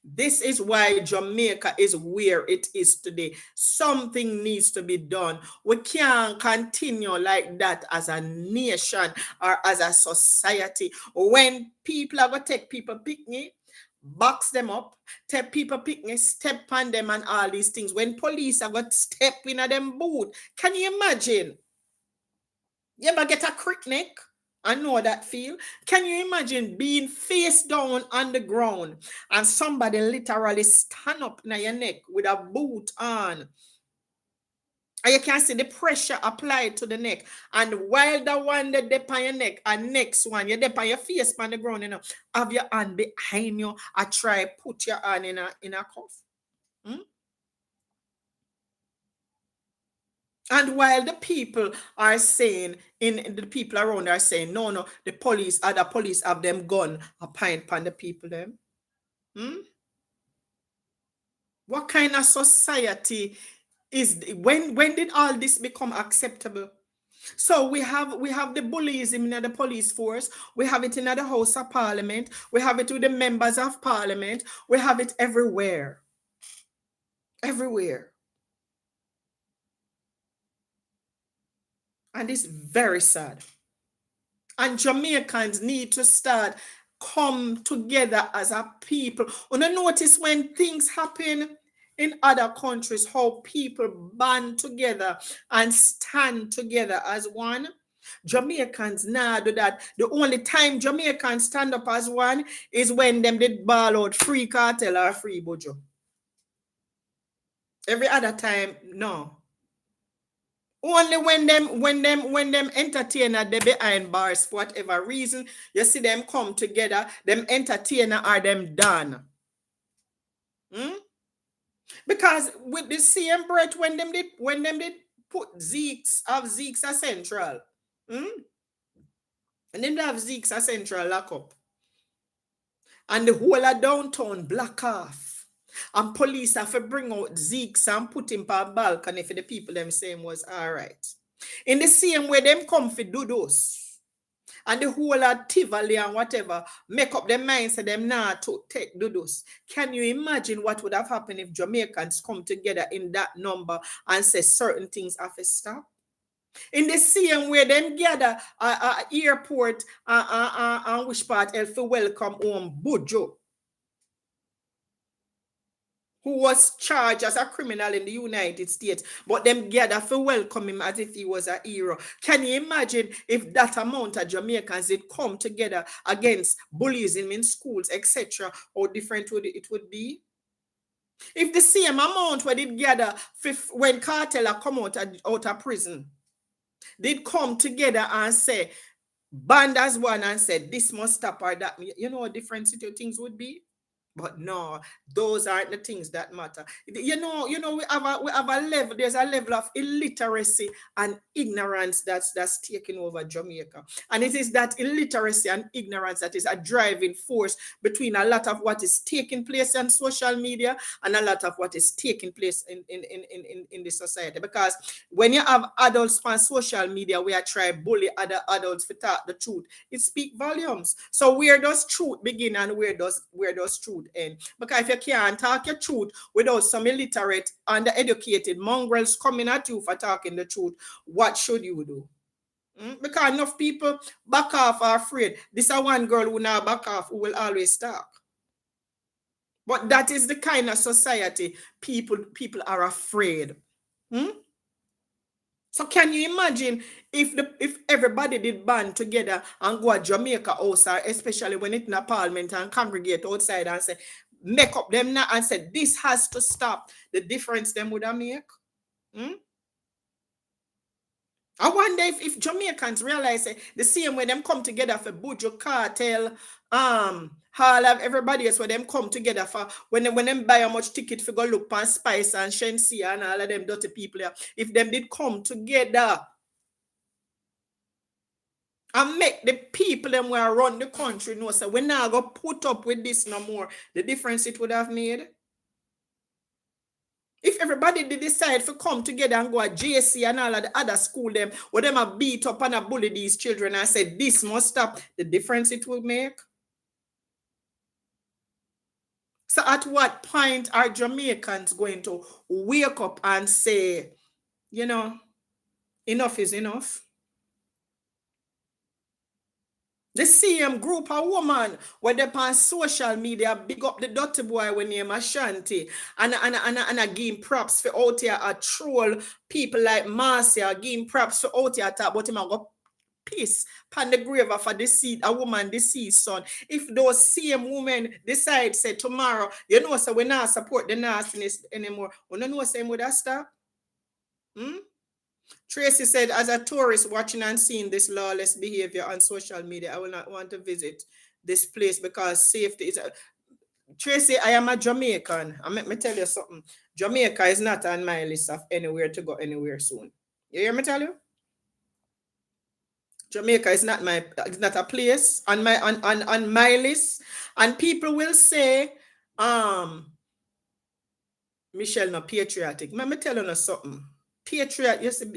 [SPEAKER 1] This is why Jamaica is where it is today. Something needs to be done. We can't continue like that as a nation or as a society. When people are going to take people picnic, box them up, take people picnic, step on them and all these things. When police have got step in at them boot, can you imagine? You ever get a crick neck? I know that feel. Can you imagine being face down on the ground and somebody literally stand up in your neck with a boot on? And you can see the pressure applied to the neck. And while the one that dip on your neck, and next one, you dip on your face on the ground, have your hand behind you. I try put your hand in a cuff. Hmm? And while the people are saying, the people around are saying, no, the police, other police have them gun a pint upon the people them. Hmm? What kind of society is, when did all this become acceptable? So we have the bullyism in the police force, we have it in the House of Parliament, we have it with the members of Parliament, we have it everywhere. Everywhere. And it's very sad. And Jamaicans need to start come together as a people. And I notice when things happen in other countries, how people band together and stand together as one. Jamaicans now do that. The only time Jamaicans stand up as one is when them did ball out free cartel or free bojo. Every other time, no. Only when them entertainer they behind bars for whatever reason, you see them come together, them entertainer are them done. Hmm? Because with the same breath when them did put Zeke's as central. Hmm? And then they have Zeke's as central lock up. And the whole of downtown block off. And police have to bring out Zeke's and put him on balcony for the people them saying was all right. In the same way, them come for do those. And the whole of Tivoli and whatever make up their minds so them not to take do those. Can you imagine what would have happened if Jamaicans come together in that number and say certain things have to stop? In the same way, them gather airport and which part else to welcome home Bujo, who was charged as a criminal in the United States, but them gather to welcome him as if he was a hero. Can you imagine if that amount of Jamaicans did come together against bullying in schools, etc., how different it would be? If the same amount where did gather when cartel come out of prison, did come together and say, band as one and said, this must stop or that, you know what different things would be? But no, those aren't the things that matter. You know, we have a level, there's a level of illiteracy and ignorance that's taking over Jamaica. And it is that illiteracy and ignorance that is a driving force between a lot of what is taking place on social media and a lot of what is taking place in the society. Because when you have adults on social media, we are trying to bully other adults to talk the truth. It speaks volumes. So where does truth begin and where does truth end? Because if you can't talk your truth without some illiterate, undereducated mongrels coming at you for talking the truth, what should you do? Because enough people back off are afraid. This is one girl who now back off who will always talk. But that is the kind of society people are afraid. So can you imagine if everybody did band together and go to Jamaica house, especially when it's in a parliament, and congregate outside and say, make up them now and say, this has to stop, the difference them would have make? I wonder if Jamaicans realize the same way them come together for Buju Cartel, all of everybody else where them come together for when them buy how much ticket for go look pan Spice and Shensi and all of them dirty people here. If them did come together and make the people them where run the country know, so we're not going to put up with this no more, the difference it would have made. If everybody did decide to come together and go at JC and all of the other school them, where them are beat up and a bully these children and said this must stop, the difference it will make. So at what point are Jamaicans going to wake up and say, enough is enough? The same group of woman where they on social media big up the dirty boy when name Ashanti and I give him props for out here a troll people like Marcia, give him props for out here talk about him and go piss pan the grave of a woman deceased son. If those same women decide say tomorrow, you know, so we not support the nastiness anymore. We don't know same with that stuff. Tracy said, as a tourist watching and seeing this lawless behavior on social media, I will not want to visit this place because safety is. Tracy, I am a Jamaican. And let me tell you something. Jamaica is not on my list of anywhere to go anywhere soon. You hear me tell you? Jamaica is not it's not a place on my list. And people will say, Michelle not patriotic. Let me tell you something. Patriotism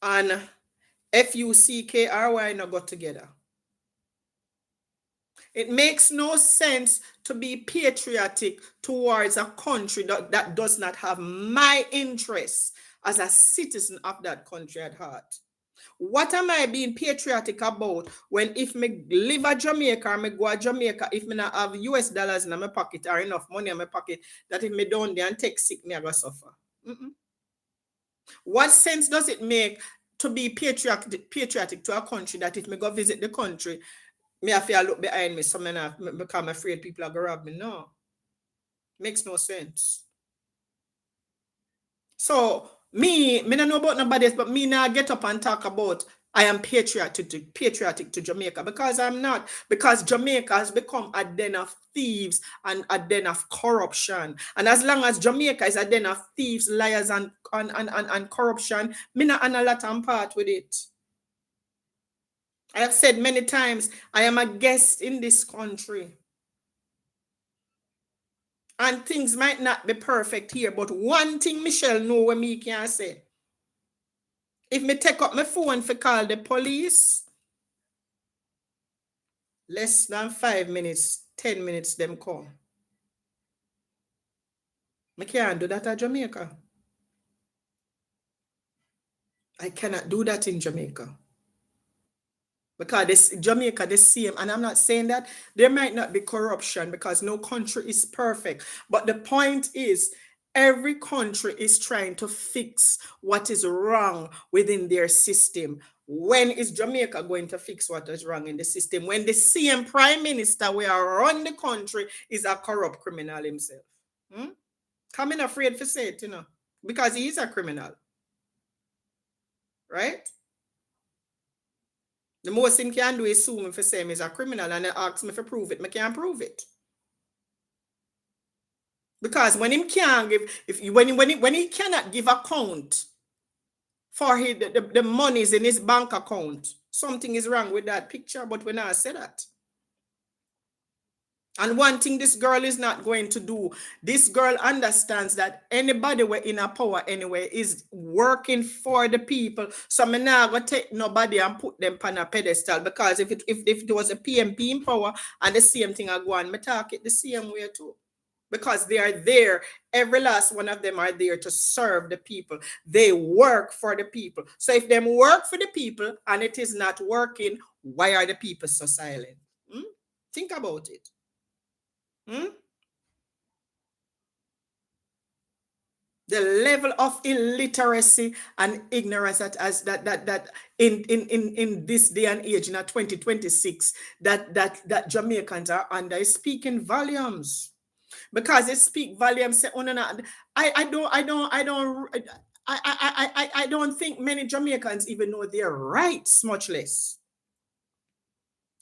[SPEAKER 1] and FUCKRY not got together. It makes no sense to be patriotic towards a country that does not have my interests as a citizen of that country at heart. What am I being patriotic about when if me live at Jamaica or me go to Jamaica, if me not have US dollars in my pocket or enough money in my pocket, that if me down there and take sick, me I go suffer. What sense does it make to be patriotic to a country that if me go visit the country, me have to look behind me, so me not become afraid people are going to rob me? No. Makes no sense. So, me don't know about nobody else, but me now get up and talk about I am patriotic to Jamaica, because I'm not. Because Jamaica has become a den of thieves and a den of corruption. And as long as Jamaica is a den of thieves, liars, and corruption, me not on a lot and part with it. I have said many times, I am a guest in this country. And things might not be perfect here, but one thing Michelle know what me can say. If me take up my phone for call the police, less than 5 minutes, 10 minutes, them come. I can't do that at Jamaica. I cannot do that in Jamaica. Because Jamaica, the same, and I'm not saying that there might not be corruption because no country is perfect. But the point is, every country is trying to fix what is wrong within their system. When is Jamaica going to fix what is wrong in the system? When the same prime minister we are run the country is a corrupt criminal himself. I'm afraid to say it, because he is a criminal. Right? The most him can do is sue me for saying he's a criminal and ask me to prove it. I can't prove it. Because when him can't give, when he cannot give account for the monies in his bank account, something is wrong with that picture, but when I say that. And one thing this girl is not going to do, this girl understands that anybody we're in a power anyway is working for the people. So I'm not going to take nobody and put them on a pedestal, because if it was a PMP in power and the same thing I go on, I talk it the same way too. Because they are there, every last one of them are there to serve the people. They work for the people. So if them work for the people and it is not working, why are the people so silent? Think about it. The level of illiteracy and ignorance that in this day and age, in 2026, that Jamaicans are under is speaking volumes. Because it speak volumes. Say, oh, no, I don't think many Jamaicans even know their rights, much less.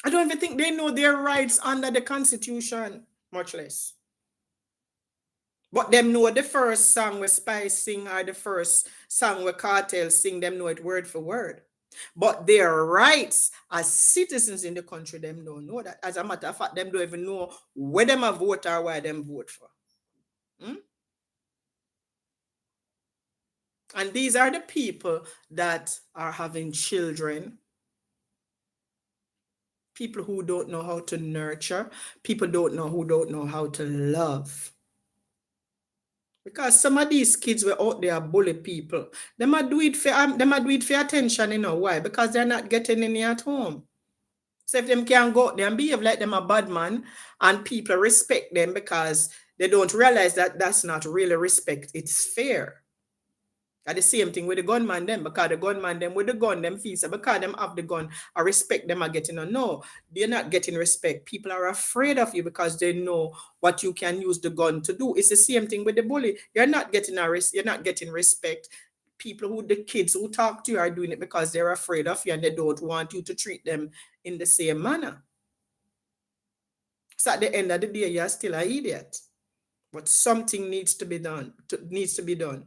[SPEAKER 1] I don't even think they know their rights under the Constitution, much less. But them know the first song where Spice sing or the first song where Cartel sing, them know it word for word. But their rights as citizens in the country, them don't know that. As a matter of fact, them don't even know where them a vote or why them vote for. And these are the people that are having children. People who don't know how to nurture. People who don't know how to love. Because some of these kids were out there bully people. Them a do it for attention, you know why? Because they're not getting any at home. So if them can go out there and behave like them a bad man and people respect them because they don't realize that that's not really respect, it's fear. And the same thing with the gunman them, because the gunman them with the gun them feel so because them have the gun, I respect them are getting on. No, they're not getting respect. People are afraid of you because they know what you can use the gun to do. It's the same thing with the bully. You're not getting respect. People who the kids who talk to you are doing it because they're afraid of you and they don't want you to treat them in the same manner. So at the end of the day, you're still an idiot. But something needs to be done. Needs to be done.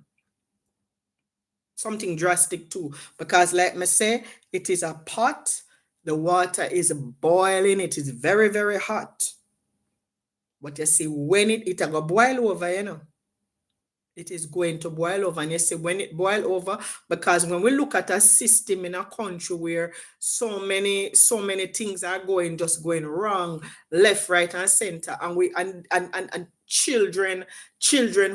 [SPEAKER 1] Something drastic too, because like me say, it is a pot, the water is boiling, it is very, very hot. But you see, when it a go boil over, it is going to boil over. And you see, when it boil over, because when we look at a system in a country where so many things are just going wrong, left, right, and center, and and children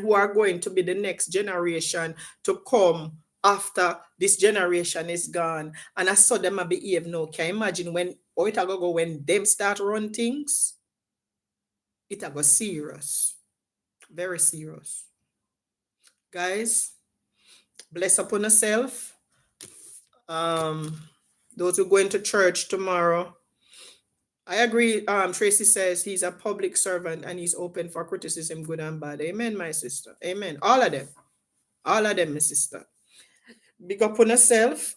[SPEAKER 1] who are going to be the next generation to come after this generation is gone, and I saw them behave now. Can you imagine when it go when them start run things? It go serious, very serious. Guys, bless upon yourself. Those who are going to church tomorrow. I agree. Tracy says he's a public servant and he's open for criticism, good and bad. Amen, my sister. Amen. All of them. All of them, my sister. Big up on yourself.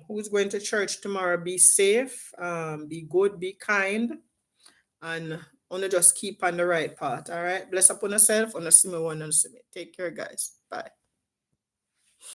[SPEAKER 1] Who's going to church tomorrow? Be safe. Be good. Be kind. And only just keep on the right path. All right. Bless upon yourself. On see me one and see me. Take care, guys. Bye.